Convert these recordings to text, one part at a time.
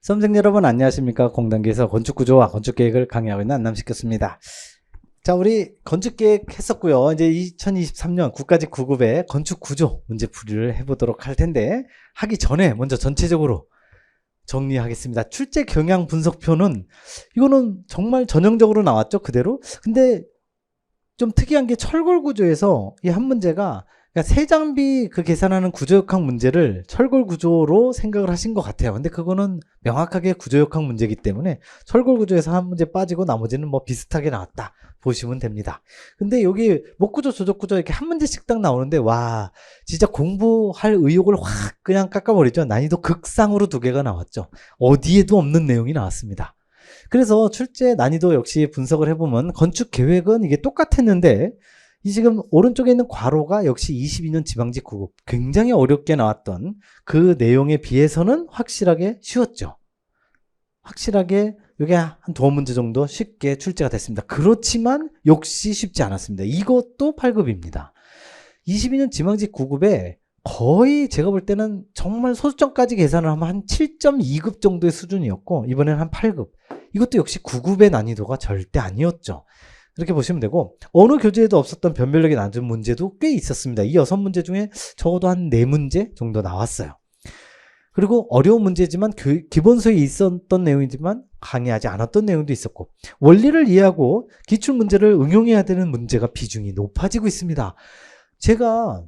수험생 여러분 안녕하십니까. 공단기에서 건축구조와 건축계획을 강의하고 있는 안남식교수입니다. 자, 우리 건축계획 했었고요. 이제 2023년 국가직 9급의 건축구조 문제풀이를 해보도록 할 텐데, 하기 전에 먼저 전체적으로 정리하겠습니다. 출제 경향 분석표는 이거는 정말 전형적으로 나왔죠, 그대로. 근데 좀 특이한 게 철골구조에서 이 한 문제가, 그러니까 세장비 그 계산하는 구조역학 문제를 철골구조로 생각을 하신 것 같아요. 근데 그거는 명확하게 구조역학 문제이기 때문에 철골구조에서 한 문제 빠지고 나머지는 뭐 비슷하게 나왔다 보시면 됩니다. 근데 여기 목구조, 조적구조 이렇게 한 문제씩 딱 나오는데, 와, 진짜 공부할 의욕을 확 그냥 깎아버리죠. 난이도 극상으로 2개가 나왔죠. 어디에도 없는 내용이 나왔습니다. 그래서 출제 난이도 역시 분석을 해보면 건축 계획은 이게 똑같았는데, 이 지금 오른쪽에 있는 괄호가 역시 22년 지방직 9급 굉장히 어렵게 나왔던 그 내용에 비해서는 확실하게 쉬웠죠. 확실하게 이게 한 2문제 정도 쉽게 출제가 됐습니다. 그렇지만 역시 쉽지 않았습니다. 이것도 8급입니다. 22년 지방직 9급에 거의 제가 볼 때는 정말 소수점까지 계산을 하면 한 7.2급 정도의 수준이었고, 이번에는 한 8급. 이것도 역시 9급의 난이도가 절대 아니었죠. 이렇게 보시면 되고, 어느 교재에도 없었던 변별력이 낮은 문제도 꽤 있었습니다. 이 6문제 중에 적어도 한 4문제 정도 나왔어요. 그리고 어려운 문제지만 기본서에 있었던 내용이지만 강의하지 않았던 내용도 있었고, 원리를 이해하고 기출문제를 응용해야 되는 문제가 비중이 높아지고 있습니다. 제가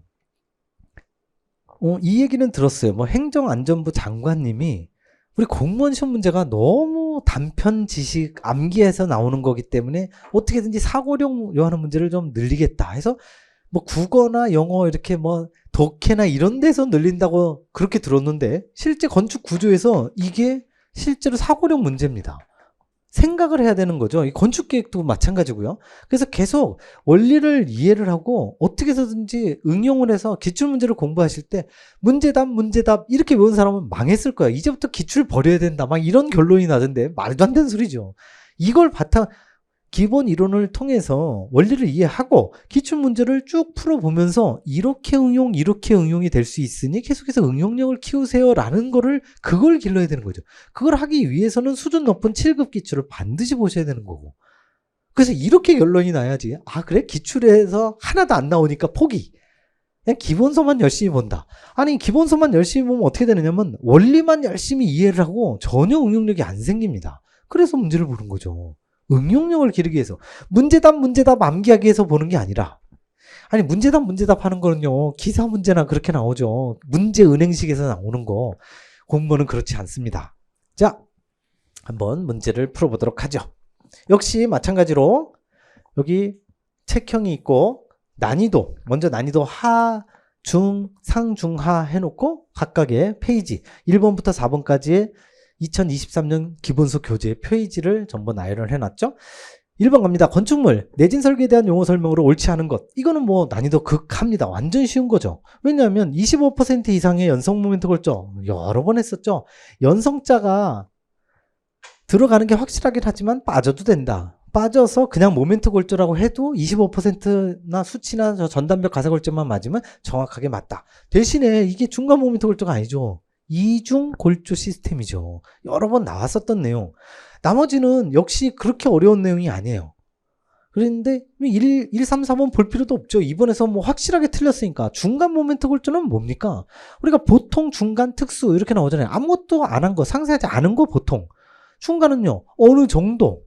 이 얘기는 들었어요. 뭐 행정안전부 장관님이 우리 공무원 시험 문제가 너무 단편 지식 암기해서 나오는 거기 때문에 어떻게든지 사고력 요하는 문제를 좀 늘리겠다 해서 뭐 국어나 영어 이렇게 뭐 독해나 이런 데서 늘린다고 그렇게 들었는데, 실제 건축 구조에서 이게 실제로 사고력 문제입니다. 생각을 해야 되는 거죠. 이 건축 계획도 마찬가지고요. 그래서 계속 원리를 이해를 하고 어떻게 해서든지 응용을 해서 기출문제를 공부하실 때 문제답 이렇게 외운 사람은 망했을 거야. 이제부터 기출 버려야 된다 막 이런 결론이 나던데 말도 안 되는 소리죠. 이걸 바탕 기본 이론을 통해서 원리를 이해하고 기출문제를 쭉 풀어보면서 이렇게 응용이 될 수 있으니 계속해서 응용력을 키우세요라는 거를, 그걸 길러야 되는 거죠. 그걸 하기 위해서는 수준 높은 7급 기출을 반드시 보셔야 되는 거고. 그래서 이렇게 결론이 나야지, 아 그래? 기출에서 하나도 안 나오니까 포기. 그냥 기본서만 열심히 본다. 아니, 기본서만 열심히 보면 어떻게 되느냐면 원리만 열심히 이해를 하고 전혀 응용력이 안 생깁니다. 그래서 문제를 보는 거죠. 응용력을 기르기 위해서. 문제답 암기하기 위해서 보는 게 아니라, 아니 문제답 하는 거는요 기사 문제나 그렇게 나오죠. 문제 은행식에서 나오는 거. 공무원은 그렇지 않습니다. 자, 한번 문제를 풀어보도록 하죠. 역시 마찬가지로 여기 책형이 있고, 난이도 먼저 난이도 하, 중, 상, 중, 하 해놓고 각각의 페이지 1번부터 4번까지의 2023년 기본서 교재 페이지를 전부 나열을 해놨죠. 1번 갑니다. 건축물, 내진 설계에 대한 용어 설명으로 옳지 않은 것. 이거는 뭐 난이도 극합니다. 완전 쉬운 거죠. 왜냐하면 25% 이상의 연성 모멘트 골조 여러 번 했었죠. 연성자가 들어가는 게 확실하긴 하지만 빠져도 된다. 빠져서 그냥 모멘트 골조라고 해도 25%나 수치나 전단별 가사 골조만 맞으면 정확하게 맞다. 대신에 이게 중간 모멘트 골조가 아니죠. 이중 골조 시스템이죠. 여러 번 나왔었던 내용. 나머지는 역시 그렇게 어려운 내용이 아니에요. 그런데 1, 3, 4번 볼 필요도 없죠. 이번에서 뭐 확실하게 틀렸으니까. 중간 모멘트 골조는 뭡니까? 우리가 보통 중간 특수 이렇게 나오잖아요. 아무것도 안 한 거, 상세하지 않은 거 보통. 중간은요, 어느 정도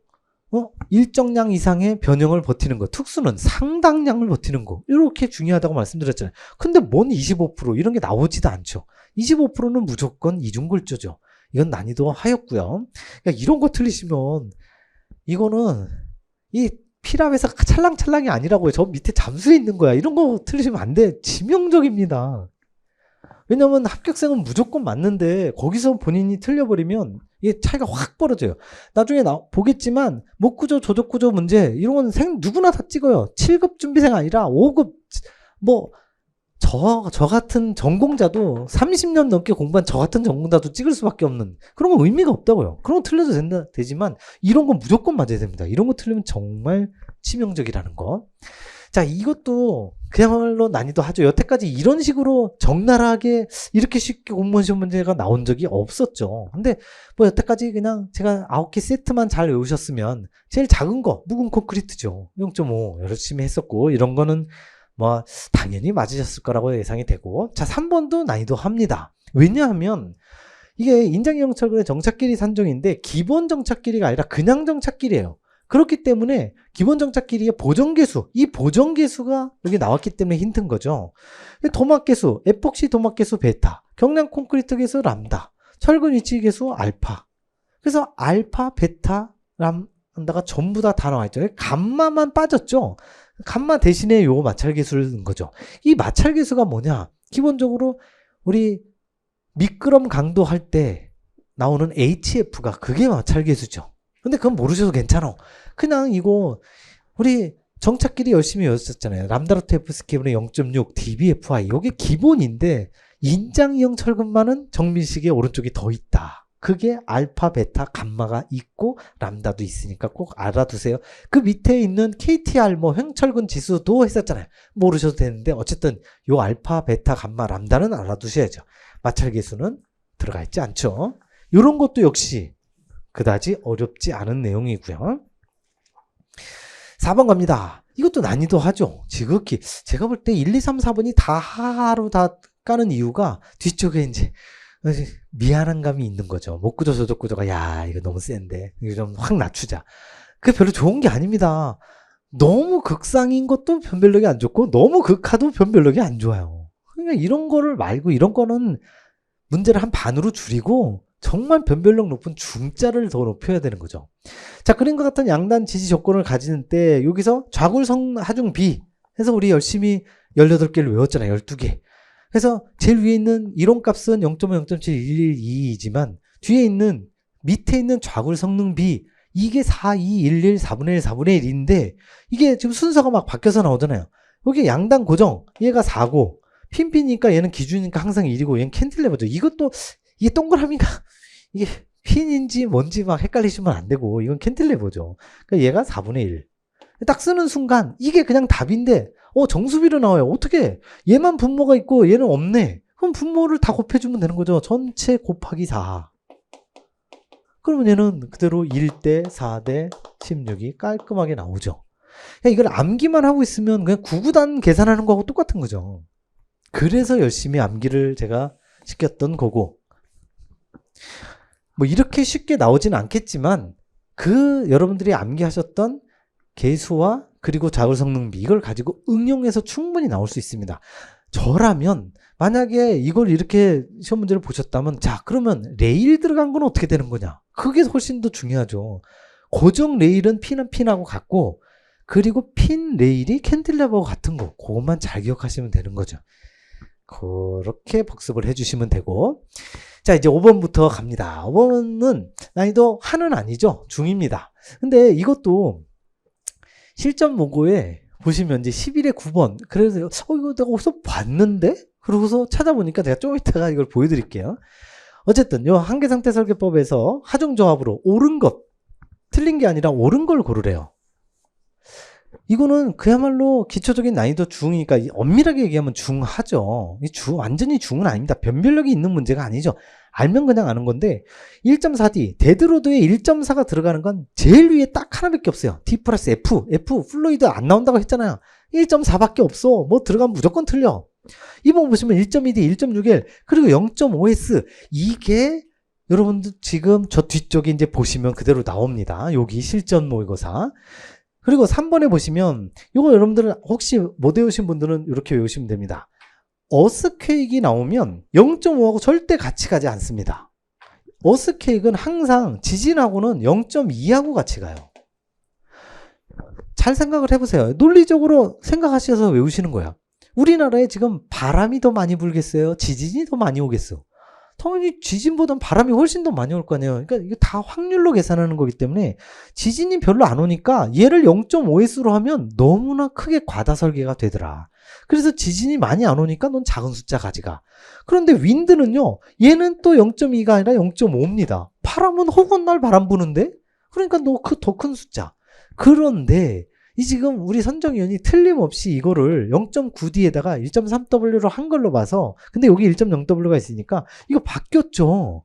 일정량 이상의 변형을 버티는 거, 특수는 상당량을 버티는 거, 이렇게 중요하다고 말씀드렸잖아요. 근데 뭔 25% 이런 게 나오지도 않죠. 25%는 무조건 이중골조죠. 이건 난이도 하였고요. 그러니까 이런 거 틀리시면 이거는 이 피랍에서 찰랑찰랑이 아니라고요. 저 밑에 잠수해 있는 거야. 이런 거 틀리시면 안 돼. 치명적입니다. 왜냐면 합격생은 무조건 맞는데 거기서 본인이 틀려버리면 이게 차이가 확 벌어져요. 나중에 보겠지만 목구조, 조적구조 문제 이런 건 누구나 다 찍어요. 7급 준비생 아니라 5급 뭐 저 같은 전공자도 30년 넘게 공부한 저 같은 전공자도 찍을 수밖에 없는, 그런 건 의미가 없다고요. 그런 거 틀려도 되지만 이런 건 무조건 맞아야 됩니다. 이런 거 틀리면 정말 치명적이라는 거. 자, 이것도 그야말로 난이도 하죠. 여태까지 이런 식으로 적나라하게 이렇게 쉽게 공무원 시험 문제가 나온 적이 없었죠. 근데 뭐 여태까지 그냥 제가 9개 세트만 잘 외우셨으면 제일 작은 거 묵은 콘크리트죠. 0.5 열심히 했었고 이런 거는 뭐 당연히 맞으셨을 거라고 예상이 되고, 자 3번도 난이도 합니다. 왜냐하면 이게 인장이형철근의 정착끼리 산정인데 기본 정착끼리가 아니라 그냥 정착끼리예요. 그렇기 때문에 기본 정착끼리의 보정계수, 이 보정계수가 여기 나왔기 때문에 힌트인 거죠. 도막계수, 에폭시 도막계수 베타, 경량 콘크리트 계수 람다, 철근 위치 계수 알파. 그래서 알파, 베타, 람다가 전부 다 나와 있죠. 감마만 빠졌죠. 감마 대신에 요 마찰계수를 넣은 거죠. 이 마찰계수가 뭐냐? 기본적으로 우리 미끄럼 강도 할 때 나오는 HF가 그게 마찰계수죠. 근데 그건 모르셔도 괜찮아. 그냥 이거 우리 정착끼리 열심히 외웠었잖아요. 람다로트 F 스케일은 0.6 dBFI 이게 기본인데 인장이형 철근만은 정밀식의 오른쪽이 더 있다. 그게 알파, 베타, 감마가 있고 람다도 있으니까 꼭 알아두세요. 그 밑에 있는 KTR 뭐 횡철근 지수도 했었잖아요. 모르셔도 되는데 어쨌든 요 알파, 베타, 감마, 람다는 알아두셔야죠. 마찰계수는 들어가 있지 않죠. 이런 것도 역시 그다지 어렵지 않은 내용이고요. 4번 갑니다. 이것도 난이도 하죠. 지극히 제가 볼 때 1, 2, 3, 4번이 다 하하로 다 까는 이유가 뒤쪽에 이제 미안한 감이 있는 거죠. 목구조 저적구조가 야 이거 너무 센데 이거 좀 확 낮추자. 그게 별로 좋은 게 아닙니다. 너무 극상인 것도 변별력이 안 좋고 너무 극하도 변별력이 안 좋아요. 그러니까 이런 거를 말고 이런 거는 문제를 한 반으로 줄이고 정말 변별력 높은 중자를 더 높여야 되는 거죠. 자, 그림과 같은 양단 지지 조건을 가지는 때 여기서 좌굴성 하중 B 해서 우리 열심히 18개를 외웠잖아요. 12개. 그래서 제일 위에 있는 이론값은 0.5, 0.7112이지만 뒤에 있는 밑에 있는 좌굴 성능 B 이게 4, 2, 1, 1, 4분의 1, 4분의 1인데 이게 지금 순서가 막 바뀌어서 나오잖아요. 여기 양단 고정 얘가 4고 핀이니까 얘는 기준이니까 항상 1이고 얘는 캔틸레버죠. 이것도 이게 동그라미가 이게 핀인지 뭔지 막 헷갈리시면 안 되고 이건 캔틸레버죠. 그러니까 얘가 4분의 1. 딱 쓰는 순간 이게 그냥 답인데 정수비로 나와요. 어떻게 얘만 분모가 있고 얘는 없네. 그럼 분모를 다 곱해주면 되는 거죠. 전체 곱하기 4. 그러면 얘는 그대로 1대 4대 16이 깔끔하게 나오죠. 이걸 암기만 하고 있으면 그냥 구구단 계산하는 거하고 똑같은 거죠. 그래서 열심히 암기를 제가 시켰던 거고, 뭐 이렇게 쉽게 나오진 않겠지만 여러분들이 암기하셨던 계수와 그리고 좌굴 성능비 이걸 가지고 응용해서 충분히 나올 수 있습니다. 저라면 만약에 이걸 이렇게 시험 문제를 보셨다면 자 그러면 레일 들어간 건 어떻게 되는 거냐, 그게 훨씬 더 중요하죠. 고정 레일은 핀은 핀하고 같고 그리고 핀 레일이 캔틸레버하고 같은 거, 그것만 잘 기억하시면 되는 거죠. 그렇게 복습을 해주시면 되고, 자 이제 5번부터 갑니다. 5번은 난이도 하는 아니죠, 중입니다. 근데 이것도 실전 모고에 보시면 이제 11에 9번. 그래서 이거 내가 어디서 봤는데? 그러고서 찾아보니까 제가 좀 이따가 이걸 보여드릴게요. 어쨌든 요 한계상태 설계법에서 하중조합으로 옳은 것, 틀린 게 아니라 옳은 걸 고르래요. 이거는 그야말로 기초적인 난이도 중이니까 엄밀하게 얘기하면 중하죠. 완전히 중은 아닙니다. 변별력이 있는 문제가 아니죠. 알면 그냥 아는 건데 1.4D 데드로드에 1.4가 들어가는 건 제일 위에 딱 하나밖에 없어요. D 플러스 F 플로이드 안 나온다고 했잖아요. 1.4밖에 없어. 뭐 들어가면 무조건 틀려. 이번 보시면 1.2D 1.61 그리고 0.5S 이게 여러분들 지금 저 뒤쪽에 이제 보시면 그대로 나옵니다. 여기 실전 모의고사. 그리고 3번에 보시면 이거 여러분들 혹시 못 외우신 분들은 이렇게 외우시면 됩니다. 어스케이크가 나오면 0.5하고 절대 같이 가지 않습니다. 어스케이크는 항상 지진하고는 0.2하고 같이 가요. 잘 생각을 해보세요. 논리적으로 생각하셔서 외우시는 거야. 우리나라에 지금 바람이 더 많이 불겠어요? 지진이 더 많이 오겠어? 당연히 지진보단 바람이 훨씬 더 많이 올 거 아니에요. 그러니까 이게 다 확률로 계산하는 거기 때문에 지진이 별로 안 오니까 얘를 0.5S로 하면 너무나 크게 과다 설계가 되더라. 그래서 지진이 많이 안 오니까 넌 작은 숫자 가져가. 그런데 윈드는요, 얘는 또 0.2가 아니라 0.5입니다. 바람은 허구한 날 바람 부는데? 그러니까 너 더 큰 숫자. 그런데 이 지금 우리 선정위원이 틀림없이 이거를 0.9D에다가 1.3W로 한 걸로 봐서, 근데 여기 1.0W가 있으니까 이거 바뀌었죠.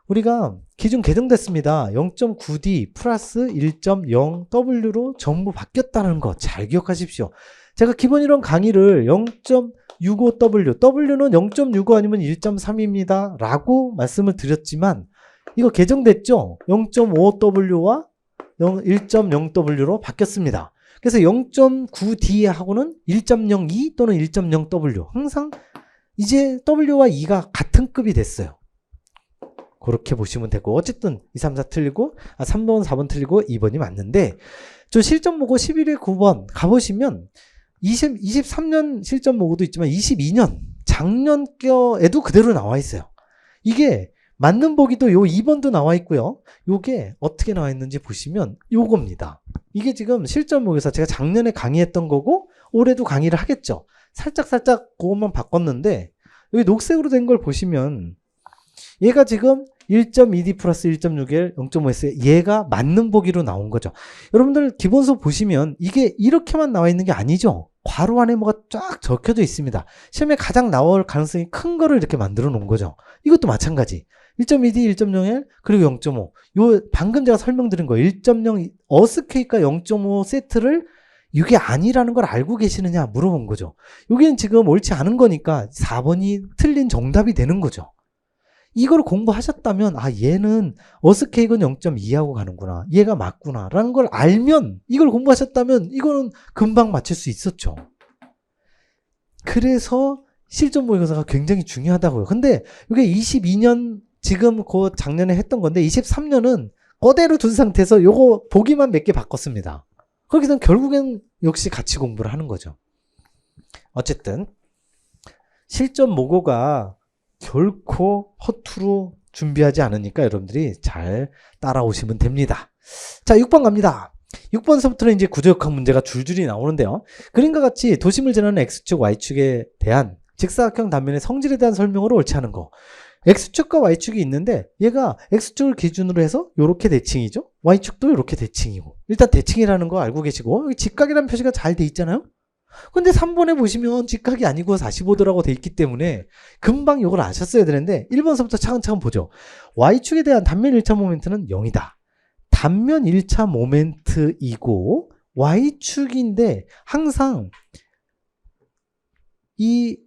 우리가 기준 개정됐습니다. 0.9D 플러스 1.0W로 전부 바뀌었다는 거 잘 기억하십시오. 제가 기본 이론 강의를 0.65W, W는 0.65 아니면 1.3입니다 라고 말씀을 드렸지만 이거 개정됐죠? 0.5W와 1.0W로 바뀌었습니다. 그래서 0.9D하고는 1.02 또는 1.0W 항상 이제 W와 E가 같은 급이 됐어요. 그렇게 보시면 되고, 어쨌든 2, 3, 4 틀리고 3번, 4번 틀리고 2번이 맞는데, 저 실전 모고 11회 9번 가보시면 23년 실전 모고도 있지만 22년 작년 거에도 그대로 나와 있어요. 이게 맞는 보기도 요 2번도 나와 있고요. 요게 어떻게 나와 있는지 보시면 요겁니다. 이게 지금 실전 모의고사 제가 작년에 강의했던 거고 올해도 강의를 하겠죠. 살짝 그것만 바꿨는데 여기 녹색으로 된 걸 보시면 얘가 지금 1.2D 플러스 1.6L 0.5S 얘가 맞는 보기로 나온 거죠. 여러분들 기본서 보시면 이게 이렇게만 나와 있는 게 아니죠. 괄호 안에 뭐가 쫙 적혀져 있습니다. 시험에 가장 나올 가능성이 큰 거를 이렇게 만들어 놓은 거죠. 이것도 마찬가지. 1.2D, 1.0L, 그리고 0.5. 요 방금 제가 설명드린 거 1.0 어스케이크가 0.5 세트를 이게 아니라는 걸 알고 계시느냐 물어본 거죠. 여기는 지금 옳지 않은 거니까 4번이 틀린 정답이 되는 거죠. 이걸 공부하셨다면 얘는 어스케이크는 0.2하고 가는구나. 얘가 맞구나 라는 걸 알면 이걸 공부하셨다면 이거는 금방 맞출 수 있었죠. 그래서 실전 모의고사가 굉장히 중요하다고요. 근데 이게 22년 지금 그 작년에 했던 건데 23년은 그대로 둔 상태에서 요거 보기만 몇 개 바꿨습니다. 거기서 결국엔 역시 같이 공부를 하는 거죠. 어쨌든 실전 모고가 결코 허투루 준비하지 않으니까 여러분들이 잘 따라오시면 됩니다. 자, 6번 갑니다. 6번서부터는 이제 구조역학 문제가 줄줄이 나오는데요. 그림과 같이 도심을 지나는 X축, Y축에 대한 직사각형 단면의 성질에 대한 설명으로 옳지 않은 거. X축과 Y축이 있는데 얘가 X축을 기준으로 해서 이렇게 대칭이죠. Y축도 이렇게 대칭이고. 일단 대칭이라는 거 알고 계시고 여기 직각이라는 표시가 잘 돼 있잖아요. 근데 3번에 보시면 직각이 아니고 45도라고 돼 있기 때문에 금방 이걸 아셨어야 되는데 1번서부터 차근차근 보죠. Y축에 대한 단면 1차 모멘트는 0이다. 단면 1차 모멘트이고 Y축인데 항상 이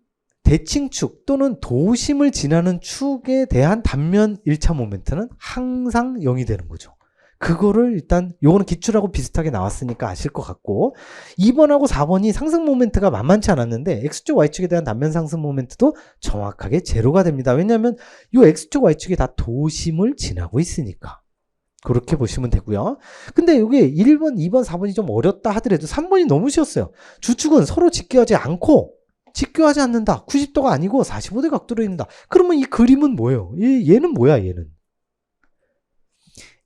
대칭축 또는 도심을 지나는 축에 대한 단면 1차 모멘트는 항상 0이 되는 거죠. 그거를 일단 요거는 기출하고 비슷하게 나왔으니까 아실 것 같고 2번하고 4번이 상승 모멘트가 만만치 않았는데 X축 Y축에 대한 단면 상승 모멘트도 정확하게 제로가 됩니다. 왜냐하면 요 X축 Y축이 다 도심을 지나고 있으니까 그렇게 보시면 되고요. 근데 여기 1번, 2번, 4번이 좀 어렵다 하더라도 3번이 너무 쉬웠어요. 주축은 서로 직교하지 않고 직교하지 않는다. 90도가 아니고 45도 각도로 있는다. 그러면 이 그림은 뭐예요? 얘는 뭐야 얘는?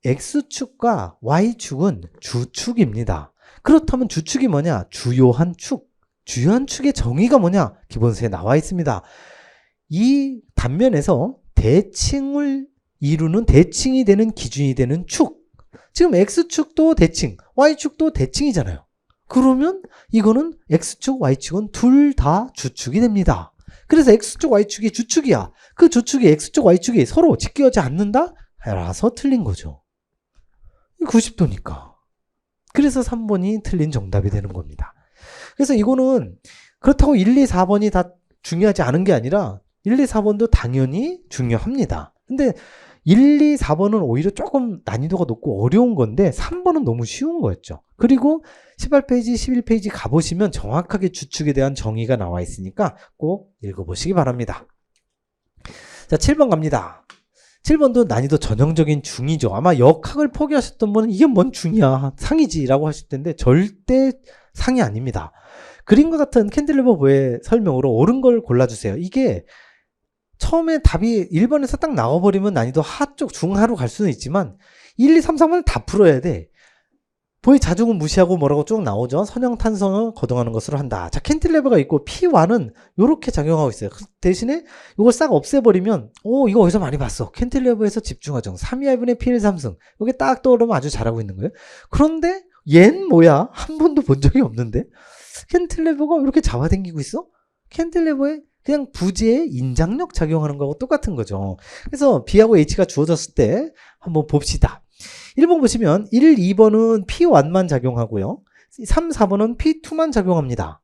X축과 Y축은 주축입니다. 그렇다면 주축이 뭐냐? 주요한 축. 주요한 축의 정의가 뭐냐? 기본서에 나와 있습니다. 이 단면에서 대칭을 이루는 대칭이 되는 기준이 되는 축. 지금 X축도 대칭, Y축도 대칭이잖아요. 그러면 이거는 X축, Y축은 둘 다 주축이 됩니다. 그래서 X축, Y축이 주축이야. 그 주축이 X축, Y축이 서로 직교하지 않는다? 라서 틀린 거죠. 90도니까. 그래서 3번이 틀린 정답이 되는 겁니다. 그래서 이거는 그렇다고 1, 2, 4번이 다 중요하지 않은 게 아니라 1, 2, 4번도 당연히 중요합니다. 근데 1, 2, 4번은 오히려 조금 난이도가 높고 어려운 건데 3번은 너무 쉬운 거였죠. 그리고 18페이지, 11페이지 가보시면 정확하게 주축에 대한 정의가 나와 있으니까 꼭 읽어보시기 바랍니다. 자, 7번 갑니다. 7번도 난이도 전형적인 중이죠. 아마 역학을 포기하셨던 분은 이게 뭔 중이야, 상이지 라고 하실 텐데 절대 상이 아닙니다. 그림과 같은 캔틸리버의 설명으로 옳은 걸 골라주세요. 이게 처음에 답이 1번에서 딱 나와버리면 난이도 하 쪽 중하로 갈 수는 있지만 1, 2, 3, 4번을 다 풀어야 돼. 보의 자중은 무시하고 뭐라고 쭉 나오죠. 선형탄성을 거동하는 것으로 한다. 자, 캔틸레버가 있고 P1은 이렇게 작용하고 있어요. 대신에 이걸 싹 없애버리면 이거 어디서 많이 봤어. 캔틸레버에서 집중하정 3, 2분의 P1 3승. 이게 딱 떠오르면 아주 잘하고 있는 거예요. 그런데 얜 뭐야? 한 번도 본 적이 없는데? 캔틸레버가 왜 이렇게 잡아당기고 있어? 캔틸레버에 그냥 부재의 인장력 작용하는 거하고 똑같은 거죠. 그래서 B하고 H가 주어졌을 때 한번 봅시다. 1번 보시면 1, 2번은 P1만 작용하고요. 3, 4번은 P2만 작용합니다.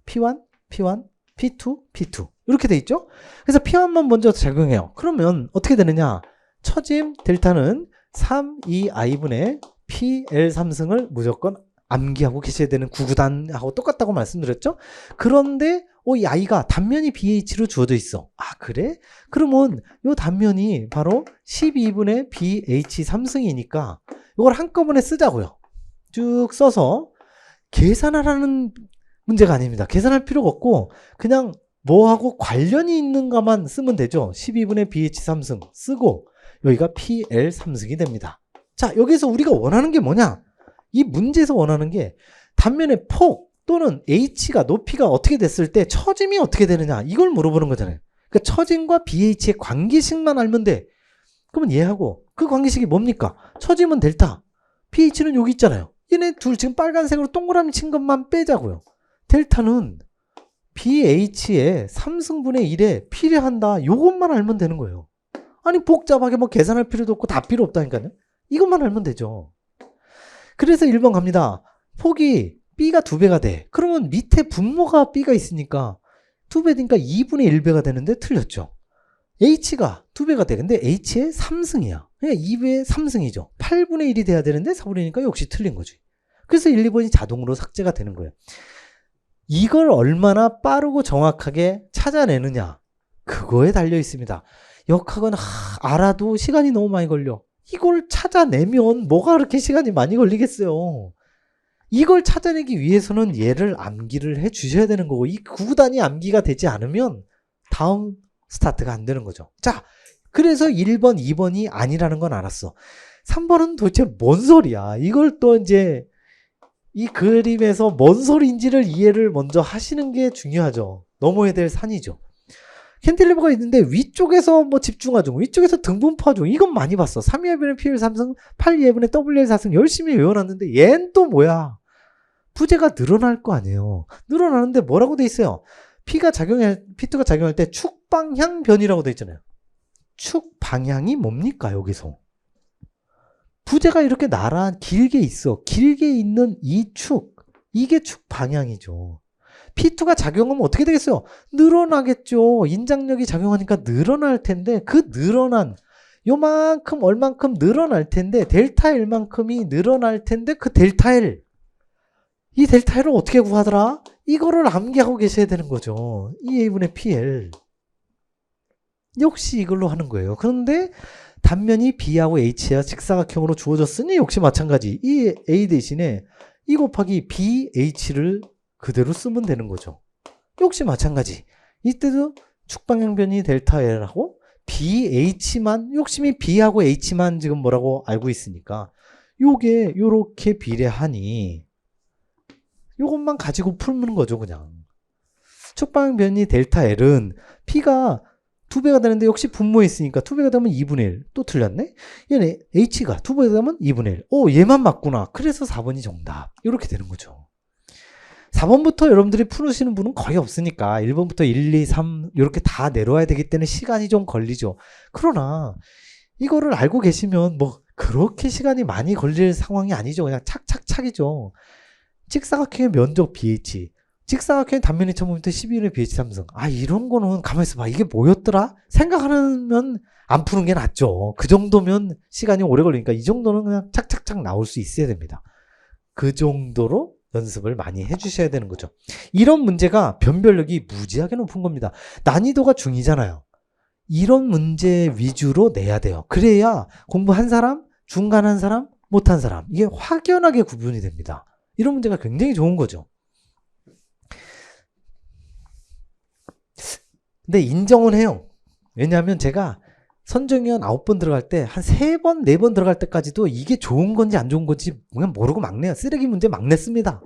P1, P1, P2, P2 이렇게 돼 있죠. 그래서 P1만 먼저 작용해요. 그러면 어떻게 되느냐? 처짐 델타는 3, 2i분의 PL3승을 무조건 암기하고 계셔야 되는 구구단하고 똑같다고 말씀드렸죠. 그런데 이 i가 단면이 BH로 주어져 있어. 아 그래? 그러면 이 단면이 바로 12분의 BH3승이니까 이걸 한꺼번에 쓰자고요. 쭉 써서 계산하라는 문제가 아닙니다. 계산할 필요가 없고 그냥 뭐하고 관련이 있는가만 쓰면 되죠. 12분의 BH3승 쓰고 여기가 PL3승이 됩니다. 자, 여기서 우리가 원하는 게 뭐냐? 이 문제에서 원하는 게 단면의 폭 또는 H가 높이가 어떻게 됐을 때 처짐이 어떻게 되느냐 이걸 물어보는 거잖아요. 그러니까 처짐과 BH의 관계식만 알면 돼. 그러면 얘하고 그 관계식이 뭡니까? 처짐은 델타, pH는 여기 있잖아요. 얘네 둘 지금 빨간색으로 동그라미 친 것만 빼자고요. 델타는 BH의 3승분의 1에 필요한다. 요것만 알면 되는 거예요. 아니 복잡하게 뭐 계산할 필요도 없고 다 필요 없다니까요. 이것만 알면 되죠. 그래서 1번 갑니다. 폭이 B가 2배가 돼. 그러면 밑에 분모가 B가 있으니까 2배 되니까 2분의 1배가 되는데 틀렸죠. H가 2배가 돼. 근데 H의 3승이야. 그러니까 2배의 3승이죠. 8분의 1이 돼야 되는데 4분의 1이니까 역시 틀린 거지. 그래서 1, 2번이 자동으로 삭제가 되는 거예요. 이걸 얼마나 빠르고 정확하게 찾아내느냐 그거에 달려 있습니다. 역학은 알아도 시간이 너무 많이 걸려. 이걸 찾아내면 뭐가 그렇게 시간이 많이 걸리겠어요. 이걸 찾아내기 위해서는 얘를 암기를 해 주셔야 되는 거고 이 구구단이 암기가 되지 않으면 다음 스타트가 안 되는 거죠. 자, 그래서 1번, 2번이 아니라는 건 알았어. 3번은 도대체 뭔 소리야? 이걸 또 이제 이 그림에서 뭔 소리인지를 이해를 먼저 하시는 게 중요하죠. 넘어야 될 산이죠. 캔틸리버가 있는데 위쪽에서 뭐 집중하중, 위쪽에서 등분포하중 이건 많이 봤어. 3E분의 PL3승, 8E분의 WL4승 열심히 외워놨는데 얘는 또 뭐야? 부재가 늘어날 거 아니에요. 늘어나는데 뭐라고 돼 있어요? P2가 작용할 때 축방향 변이라고 돼 있잖아요. 축방향이 뭡니까 여기서? 부재가 이렇게 길게 있어. 길게 있는 이 축, 이게 축방향이죠. P2가 작용하면 어떻게 되겠어요? 늘어나겠죠. 인장력이 작용하니까 늘어날 텐데 그 늘어난 요만큼 얼만큼 늘어날 텐데 델타 L만큼이 늘어날 텐데 그 델타 L 이 델타 L을 어떻게 구하더라? 이거를 암기하고 계셔야 되는 거죠. 2A분의 PL 역시 이걸로 하는 거예요. 그런데 단면이 B하고 H야 직사각형으로 주어졌으니 역시 마찬가지 이 A 대신에 E 곱하기 BH를 그대로 쓰면 되는 거죠. 역시 마찬가지. 이때도 축방향변이 델타 L하고 BH만 욕심이 B하고 H만 지금 뭐라고 알고 있으니까 요게 요렇게 비례하니 요것만 가지고 풀는 거죠 그냥. 축방향변이 델타 L은 P가 2배가 되는데 역시 분모에 있으니까 2배가 되면 2분의 1. 또 틀렸네? 얘네 H가 2배가 되면 2분의 1. 오 얘만 맞구나. 그래서 4번이 정답. 이렇게 되는 거죠. 4번부터 여러분들이 풀으시는 분은 거의 없으니까 1번부터 1, 2, 3 이렇게 다 내려와야 되기 때문에 시간이 좀 걸리죠. 그러나 이거를 알고 계시면 뭐 그렇게 시간이 많이 걸릴 상황이 아니죠. 그냥 착착착이죠. 직사각형의 면적 BH 직사각형의 단면이 1500m 12분의 BH3승 아 이런 거는 가만히 있어봐. 이게 뭐였더라? 생각하면 안 푸는 게 낫죠. 그 정도면 시간이 오래 걸리니까 이 정도는 그냥 착착착 나올 수 있어야 됩니다. 그 정도로 연습을 많이 해주셔야 되는 거죠. 이런 문제가 변별력이 무지하게 높은 겁니다. 난이도가 중이잖아요. 이런 문제 위주로 내야 돼요. 그래야 공부한 사람, 중간한 사람, 못한 사람 이게 확연하게 구분이 됩니다. 이런 문제가 굉장히 좋은 거죠. 근데 인정은 해요. 왜냐하면 제가 선정위원 9번 들어갈 때 한 3번, 4번 들어갈 때까지도 이게 좋은 건지 안 좋은 건지 그냥 모르고 막 내요. 쓰레기 문제 막 냈습니다.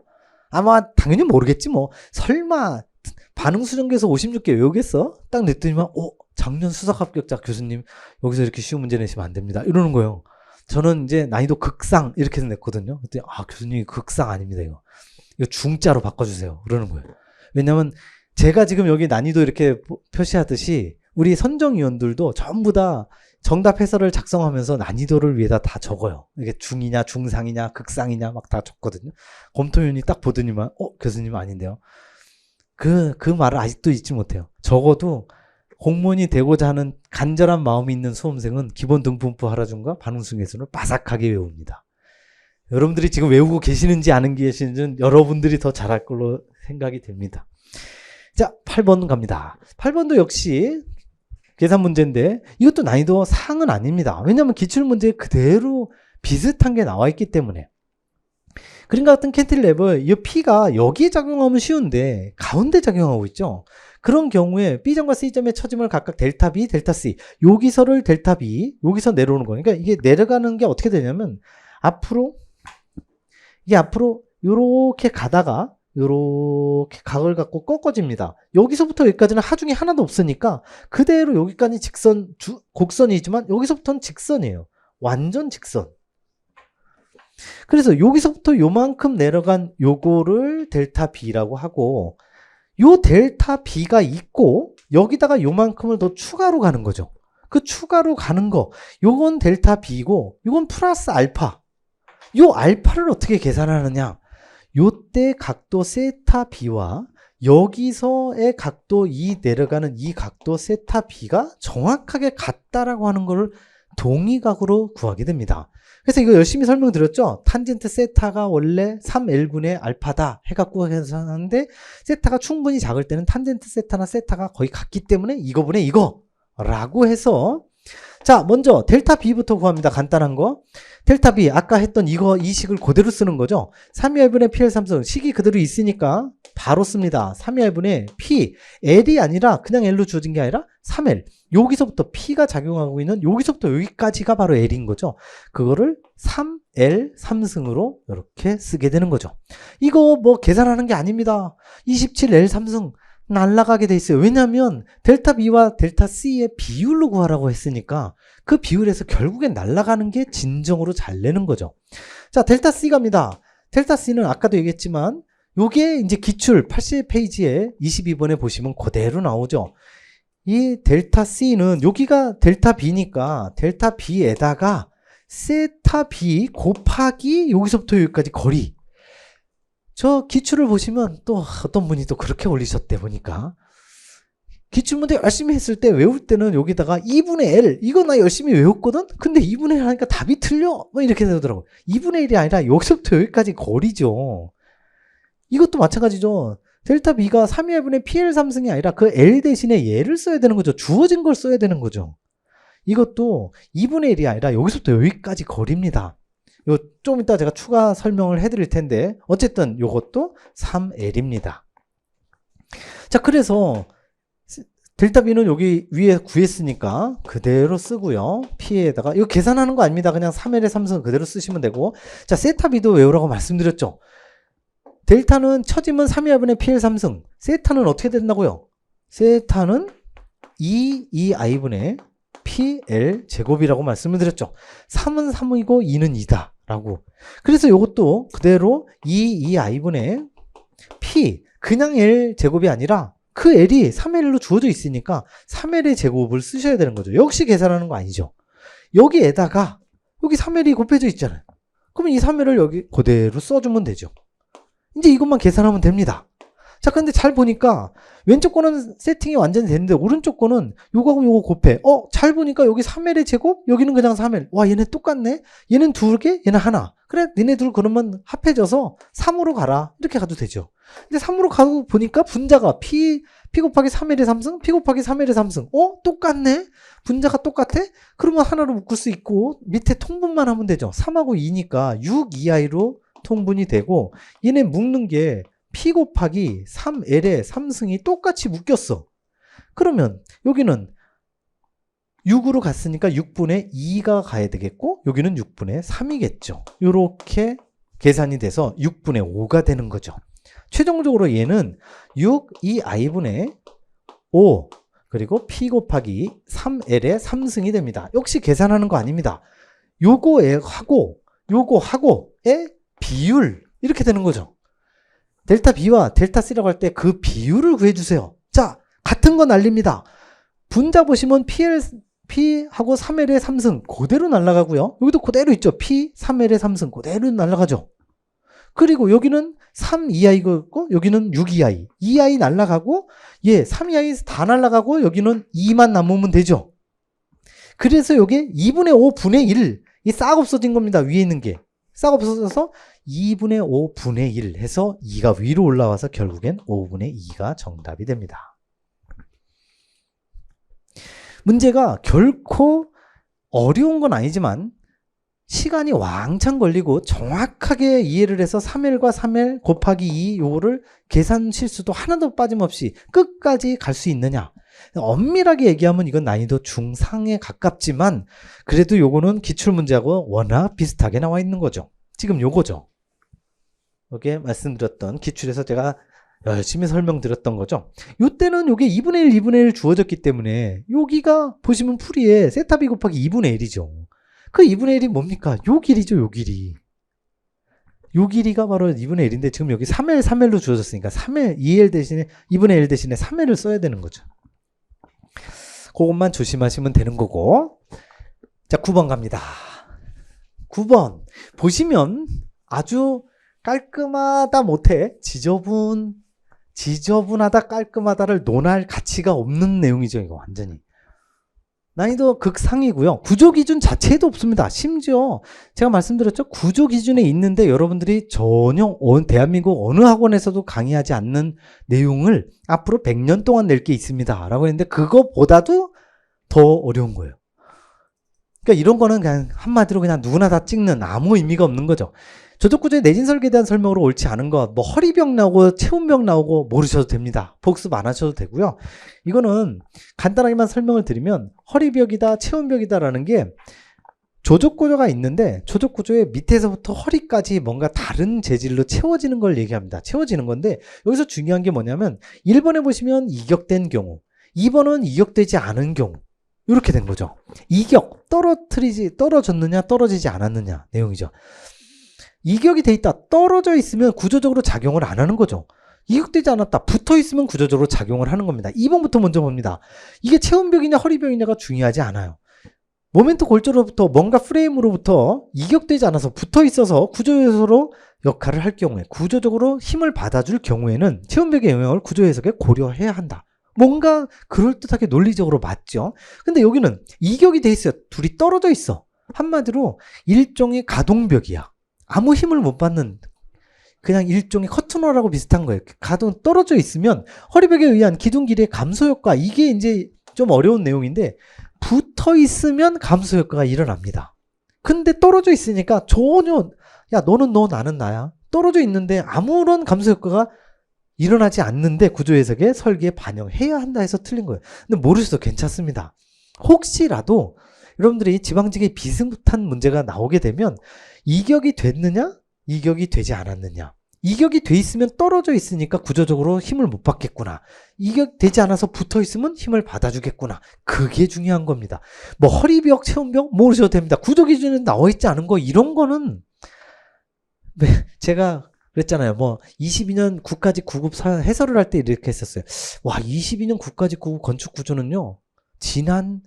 아마 당연히 모르겠지 뭐. 설마 반응수정계에서 56개 외우겠어? 딱 냈더니만 작년 수석 합격자 교수님 여기서 이렇게 쉬운 문제 내시면 안 됩니다. 이러는 거예요. 저는 이제 난이도 극상 이렇게 해서 냈거든요. 그때 교수님 극상 아닙니다. 이거 중자로 바꿔주세요. 그러는 거예요. 왜냐면 제가 지금 여기 난이도 이렇게 표시하듯이 우리 선정위원들도 전부 다 정답 해설을 작성하면서 난이도를 위에다 다 적어요. 이게 중이냐 중상이냐 극상이냐 막 다 적거든요. 검토위원이 딱 보더니만 교수님 아닌데요. 그 말을 아직도 잊지 못해요. 적어도 공무원이 되고자 하는 간절한 마음이 있는 수험생은 기본 등분부 하라준과 반응순위순을 바삭하게 외웁니다. 여러분들이 지금 외우고 계시는지 안 계시는지는 여러분들이 더 잘할 걸로 생각이 됩니다. 자, 8번 갑니다. 8번도 역시 계산 문제인데 이것도 난이도 상은 아닙니다. 왜냐하면 기출문제에 그대로 비슷한 게 나와 있기 때문에. 그림 같은 캔틸레버, 이 P가 여기에 작용하면 쉬운데 가운데 작용하고 있죠. 그런 경우에 B점과 C점의 처짐을 각각 델타 B, 델타 C, 여기서를 델타 B, 여기서 내려오는 거니까 이게 내려가는 게 어떻게 되냐면 이게 앞으로 요렇게 가다가 요렇게 각을 갖고 꺾어집니다. 여기서부터 여기까지는 하중이 하나도 없으니까 그대로 여기까지 곡선이지만 여기서부터는 직선이에요. 완전 직선. 그래서 여기서부터 요만큼 내려간 요거를 델타 B라고 하고, 요 델타 B가 있고 여기다가 요만큼을 더 추가로 가는 거죠. 그 추가로 가는 거, 요건 델타 B고 요건 플러스 알파. 요 알파를 어떻게 계산하느냐, 요때 각도 세타 B와 여기서의 각도 내려가는 이 각도 세타 B가 정확하게 같다라고 하는 것을 동의각으로 구하게 됩니다. 그래서 이거 열심히 설명드렸죠. 탄젠트 세타가 원래 3L분의 알파다 해갖고 계산하는데, 세타가 충분히 작을 때는 탄젠트 세타나 세타가 거의 같기 때문에 이거분의 이거 라고 해서, 자, 먼저 델타 B부터 구합니다. 간단한 거. 델타 B, 아까 했던 이 식을 그대로 쓰는 거죠. 3L분의 PL3승, 식이 그대로 있으니까 바로 씁니다. 3L분의 P, L이 아니라 그냥 L로 주어진 게 아니라 3L. 여기서부터 P가 작용하고 있는 여기서부터 여기까지가 바로 L인 거죠. 그거를 3L 3승으로 이렇게 쓰게 되는 거죠. 이거 뭐 계산하는 게 아닙니다. 27L 3승 날라가게 돼 있어요. 왜냐하면 델타 B와 델타 C의 비율로 구하라고 했으니까 그 비율에서 결국엔 날라가는 게 진정으로 잘 내는 거죠. 자, 델타 C 갑니다. 델타 C는 아까도 얘기했지만 요게 이제 기출 80페이지에 22번에 보시면 그대로 나오죠. 이 델타 C는 여기가 델타 B니까 델타 B에다가 세타 B 곱하기 여기서부터 여기까지 거리. 저 기출을 보시면 또 어떤 분이 또 그렇게 올리셨대 보니까. 기출문제 열심히 했을 때 외울 때는 여기다가 2분의 L, 이거 나 열심히 외웠거든? 근데 2분의 1 하니까 답이 틀려? 뭐 이렇게 되더라고요. 2분의 1이 아니라 여기서부터 여기까지 거리죠. 이것도 마찬가지죠. 델타 B가 3L분의 PL3승이 아니라 그 L 대신에 얘를 써야 되는 거죠. 주어진 걸 써야 되는 거죠. 이것도 2분의 1이 아니라 여기서부터 여기까지 거리입니다. 요 좀 이따 제가 추가 설명을 해드릴 텐데 어쨌든 요것도 3L입니다. 자, 그래서 델타 B는 여기 위에 구했으니까 그대로 쓰고요. P에다가 이거 계산하는 거 아닙니다. 그냥 3L의 3승 그대로 쓰시면 되고, 자, 세타 B도 외우라고 말씀드렸죠. 델타는 처짐은 3L분의 PL 3승. 세타는 어떻게 된다고요? 세타는 2i분의 PL 제곱이라고 말씀을 드렸죠. 3은 3이고 2는 2다 라고. 그래서 이것도 그대로 2i분의 P, 그냥 L 제곱이 아니라 그 L이 3L로 주어져 있으니까 3L의 제곱을 쓰셔야 되는 거죠. 역시 계산하는 거 아니죠. 여기에다가 여기 3L이 곱해져 있잖아요. 그러면 이 3L을 여기 그대로 써주면 되죠. 이제 이것만 계산하면 됩니다. 자, 근데 잘 보니까 왼쪽 거는 세팅이 완전히 됐는데 오른쪽 거는 요거하고 요거 곱해. 잘 보니까 여기 3L의 제곱, 여기는 그냥 3L. 와, 얘네 똑같네. 얘는 2개, 얘는 하나. 그래, 니네 둘 그러면 합해져서 3으로 가라. 이렇게 가도 되죠. 근데 3으로 가고 보니까 분자가 P 곱하기 3L의 3승, P 곱하기 3L의 3승. 똑같네? 분자가 똑같아? 그러면 하나로 묶을 수 있고 밑에 통분만 하면 되죠. 3하고 2니까 6, 2i로 통분이 되고, 얘네 묶는 게 P 곱하기 3L의 3승이 똑같이 묶였어. 그러면 여기는 6으로 갔으니까 6분의 2가 가야 되겠고, 여기는 6분의 3이겠죠. 이렇게 계산이 돼서 6분의 5가 되는 거죠. 최종적으로 얘는 6, 2i분의 5 그리고 P 곱하기 3L의 3승이 됩니다. 역시 계산하는 거 아닙니다. 요거하고의 비율 이렇게 되는 거죠. 델타 B와 델타 C라고 할 때 그 비율을 구해주세요. 자, 같은 거 날립니다. 분자 보시면 P하고 3L의 3승 그대로 날아가고요. 여기도 그대로 있죠. P, 3L의 3승 그대로 날아가죠. 그리고 여기는 3EI고 여기는 6EI. 2I 날아가고 3EI 다 날아가고 여기는 2만 남으면 되죠. 그래서 여기 2분의 5분의 1 이 싹 없어진 겁니다. 위에 있는 게. 싹 없어져서 2분의 5분의 1 해서 2가 위로 올라와서 결국엔 5분의 2가 정답이 됩니다. 문제가 결코 어려운 건 아니지만 시간이 왕창 걸리고 정확하게 이해를 해서 3L과 3L 곱하기 2 요거를 계산 실수도 하나도 빠짐없이 끝까지 갈 수 있느냐. 엄밀하게 얘기하면 이건 난이도 중상에 가깝지만 그래도 요거는 기출문제하고 워낙 비슷하게 나와 있는 거죠. 지금 요거죠. 여기에 말씀드렸던 기출에서 제가 열심히 설명드렸던 거죠. 요때는 요게 2분의 1, 2분의 1 주어졌기 때문에 여기가 보시면 풀이에 세타 B 곱하기 2분의 1이죠. 그 2분의 1이 뭡니까? 요 길이죠, 요 길이. 요 길이가 바로 2분의 1인데 지금 여기 3L, 3L로 주어졌으니까 3L, 2L 대신에 2분의 1 대신에 3L을 써야 되는 거죠. 그것만 조심하시면 되는 거고. 자, 9번 갑니다. 9번. 보시면 아주 깔끔하다 못해 지저분하다 깔끔하다를 논할 가치가 없는 내용이죠. 이거 완전히. 난이도 극상이고요. 구조 기준 자체도 없습니다. 심지어 제가 말씀드렸죠. 구조 기준에 있는데 여러분들이 전혀 대한민국 어느 학원에서도 강의하지 않는 내용을 앞으로 100년 동안 낼 게 있습니다. 라고 했는데 그거보다도 더 어려운 거예요. 그러니까 이런 거는 그냥 한마디로 그냥 누구나 다 찍는 아무 의미가 없는 거죠. 조적구조의 내진 설계에 대한 설명으로 옳지 않은 것, 뭐 허리벽 나오고 체온벽 나오고 모르셔도 됩니다. 복습 안 하셔도 되고요. 이거는 간단하게만 설명을 드리면 허리벽이다, 체온벽이다라는 게 조적구조가 있는데 조적구조의 밑에서부터 허리까지 뭔가 다른 재질로 채워지는 걸 얘기합니다. 채워지는 건데 여기서 중요한 게 뭐냐면 1번에 보시면 이격된 경우, 2번은 이격되지 않은 경우 이렇게 된 거죠. 이격, 떨어졌느냐 떨어지지 않았느냐 내용이죠. 이격이 돼 있다. 떨어져 있으면 구조적으로 작용을 안 하는 거죠. 이격되지 않았다. 붙어 있으면 구조적으로 작용을 하는 겁니다. 2번부터 먼저 봅니다. 이게 체온벽이냐 허리벽이냐가 중요하지 않아요. 모멘트 골조로부터 뭔가 프레임으로부터 이격되지 않아서 붙어 있어서 구조요소로 역할을 할 경우에 구조적으로 힘을 받아줄 경우에는 체온벽의 영향을 구조 해석에 고려해야 한다. 뭔가 그럴듯하게 논리적으로 맞죠. 근데 여기는 이격이 돼 있어요. 둘이 떨어져 있어. 한마디로 일종의 가동벽이야. 아무 힘을 못 받는 그냥 일종의 커튼홀하고 비슷한 거예요. 가동 떨어져 있으면 허리벽에 의한 기둥 길이의 감소 효과, 이게 이제 좀 어려운 내용인데 붙어 있으면 감소 효과가 일어납니다. 근데 떨어져 있으니까 전혀 야 너는 너 나는 나야. 떨어져 있는데 아무런 감소 효과가 일어나지 않는데 구조 해석에 설계에 반영해야 한다 해서 틀린 거예요. 근데 모르셔도 괜찮습니다. 혹시라도 여러분들이 지방직에 비슷한 문제가 나오게 되면 이격이 됐느냐? 이격이 되지 않았느냐? 이격이 돼 있으면 떨어져 있으니까 구조적으로 힘을 못 받겠구나. 이격되지 않아서 붙어 있으면 힘을 받아주겠구나. 그게 중요한 겁니다. 뭐 허리벽, 체온벽 모르셔도 됩니다. 구조 기준에 나와 있지 않은 거 이런 거는 제가 그랬잖아요. 뭐 22년 국가직 구급 해설을 할 때 이렇게 했었어요. 와, 22년 국가직 구급 건축 구조는요. 지난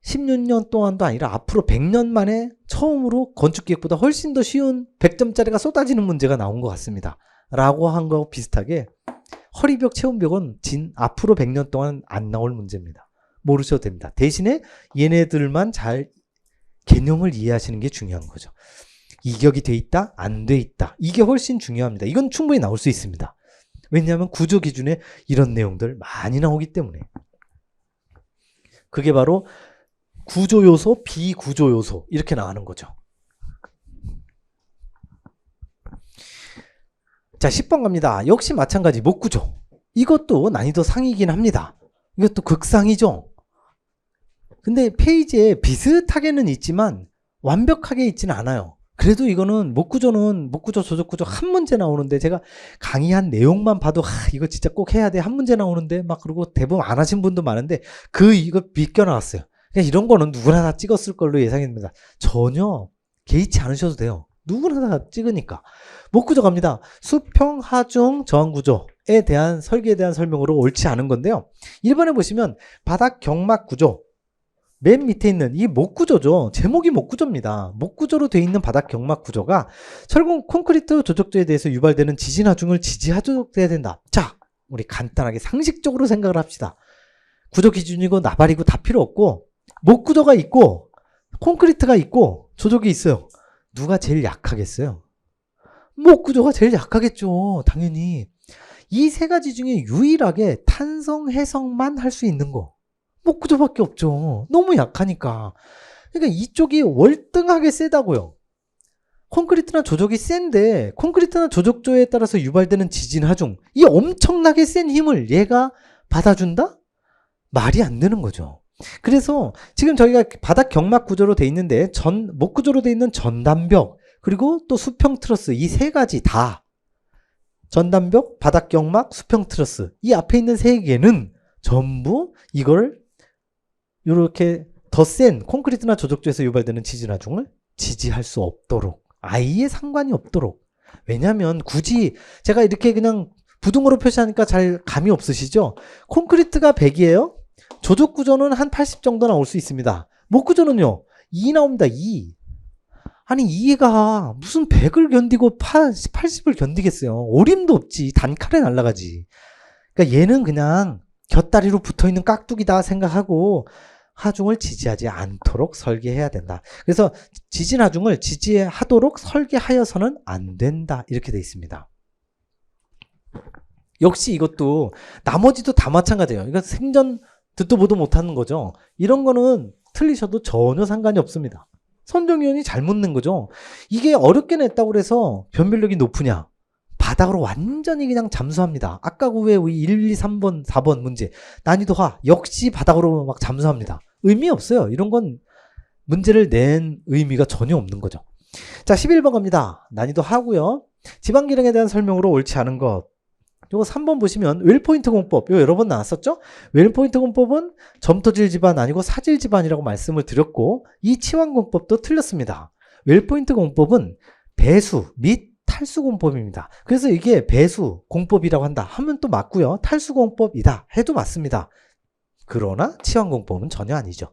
16년 동안도 아니라 앞으로 100년 만에 처음으로 건축기획보다 훨씬 더 쉬운 100점짜리가 쏟아지는 문제가 나온 것 같습니다. 라고 한 거 비슷하게 허리벽, 체온벽은 앞으로 100년 동안 안 나올 문제입니다. 모르셔도 됩니다. 대신에 얘네들만 잘 개념을 이해하시는 게 중요한 거죠. 이격이 돼 있다, 안 돼 있다. 이게 훨씬 중요합니다. 이건 충분히 나올 수 있습니다. 왜냐하면 구조 기준에 이런 내용들 많이 나오기 때문에. 그게 바로 구조 요소, 비구조 요소 이렇게 나가는 거죠. 자, 10번 갑니다. 역시 마찬가지 목구조. 이것도 난이도 상이긴 합니다. 이것도 극상이죠. 근데 페이지에 비슷하게는 있지만 완벽하게 있지는 않아요. 그래도 이거는 목구조, 조적구조 한 문제 나오는데 제가 강의한 내용만 봐도 이거 진짜 꼭 해야 돼. 한 문제 나오는데 막 그러고 대부분 안 하신 분도 많은데 이거 비껴 나왔어요. 그냥 이런 거는 누구나 다 찍었을 걸로 예상됩니다. 전혀 개의치 않으셔도 돼요. 누구나 다 찍으니까. 목구조 갑니다. 수평, 하중, 저항 구조에 대한 설계에 대한 설명으로 옳지 않은 건데요. 1번에 보시면 바닥 경막 구조. 맨 밑에 있는 이 목구조죠. 제목이 목구조입니다. 목구조로 되어 있는 바닥 경막 구조가 철공 콘크리트 조적조에 대해서 유발되는 지진 하중을 지지하도록 된다. 자, 우리 간단하게 상식적으로 생각을 합시다. 구조 기준이고 나발이고 다 필요 없고 목구조가 있고 콘크리트가 있고 조적이 있어요. 누가 제일 약하겠어요? 목구조가 제일 약하겠죠. 당연히. 이 세 가지 중에 유일하게 탄성 해석만 할 수 있는 거 목구조밖에 없죠. 너무 약하니까. 그러니까 이쪽이 월등하게 세다고요. 콘크리트나 조적이 센데 콘크리트나 조적조에 따라서 유발되는 지진 하중, 이 엄청나게 센 힘을 얘가 받아준다? 말이 안 되는 거죠. 그래서 지금 저희가 바닥 경막 구조로 돼 있는데 목구조로 돼 있는 전단벽 그리고 또 수평 트러스 이 세 가지 다 전단벽, 바닥 경막, 수평 트러스 이 앞에 있는 세 개는 전부 이걸 이렇게 더 센 콘크리트나 조적조에서 유발되는 지진 하중을 지지할 수 없도록 아예 상관이 없도록. 왜냐하면 굳이 제가 이렇게 그냥 부등호로 표시하니까 잘 감이 없으시죠? 콘크리트가 100이에요. 조적 구조는 한 80 정도 나올 수 있습니다. 목 구조는요 2 나옵니다. 2. 아니 2가 무슨 100을 견디고 80을 견디겠어요. 오림도 없지. 단칼에 날아가지. 그러니까 얘는 그냥 곁다리로 붙어있는 깍두기다 생각하고 하중을 지지하지 않도록 설계해야 된다. 그래서 지진 하중을 지지하도록 설계하여서는 안 된다. 이렇게 돼 있습니다. 역시 이것도 나머지도 다 마찬가지예요. 이거 생전 듣도 보도 못하는 거죠. 이런 거는 틀리셔도 전혀 상관이 없습니다. 선정위원이 잘못 낸 거죠. 이게 어렵게 냈다고 해서 변별력이 높으냐? 바닥으로 완전히 그냥 잠수합니다. 아까 왜 우리 1, 2, 3번, 4번 문제 난이도 하 역시 바닥으로 막 잠수합니다. 의미 없어요. 이런 건 문제를 낸 의미가 전혀 없는 거죠. 자, 11번 갑니다. 난이도 하고요. 지방기능에 대한 설명으로 옳지 않은 것. 요거 3번 보시면 웰포인트 공법. 요 여러 번 나왔었죠? 웰포인트 공법은 점토질 집안 아니고 사질 집안이라고 말씀을 드렸고 이 치환 공법도 틀렸습니다. 웰포인트 공법은 배수 및 탈수 공법입니다. 그래서 이게 배수 공법이라고 한다 하면 또 맞고요. 탈수 공법이다 해도 맞습니다. 그러나 치환 공법은 전혀 아니죠.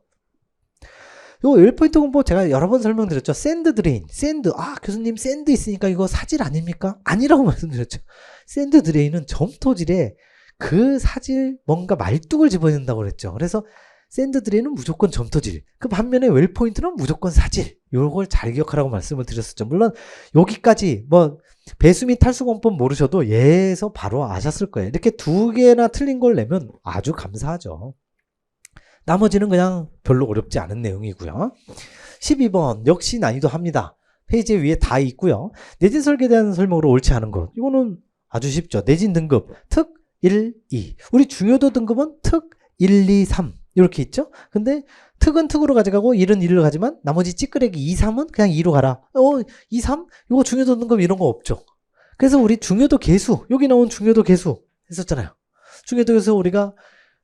요 1포인트 공법 제가 여러 번 설명드렸죠. 샌드 드레인. 샌드. 아, 교수님 샌드 있으니까 이거 사질 아닙니까? 아니라고 말씀드렸죠. 샌드 드레인은 점토질에 그 사질 뭔가 말뚝을 집어넣는다고 그랬죠. 그래서 샌드 드레인은 무조건 점토질. 그 반면에 웰포인트는 무조건 사질. 요걸 잘 기억하라고 말씀을 드렸었죠. 물론 여기까지 뭐 배수 및 탈수 공법 모르셔도 얘에서 바로 아셨을 거예요. 이렇게 두 개나 틀린 걸 내면 아주 감사하죠. 나머지는 그냥 별로 어렵지 않은 내용이고요. 12번 역시 난이도 합니다. 페이지 위에 다 있고요. 내진 설계에 대한 설명으로 옳지 않은 것. 이거는 아주 쉽죠. 내진 등급 특 1, 2. 우리 중요도 등급은 특 1, 2, 3 이렇게 있죠. 근데 특은 특으로 가져가고 1은 1로 가지만 나머지 찌끄레기 2, 3은 그냥 2로 가라. 2, 3? 이거 중요도 등급 이런 거 없죠. 그래서 우리 중요도 개수 여기 나온 중요도 개수 했었잖아요. 중요도 개수 우리가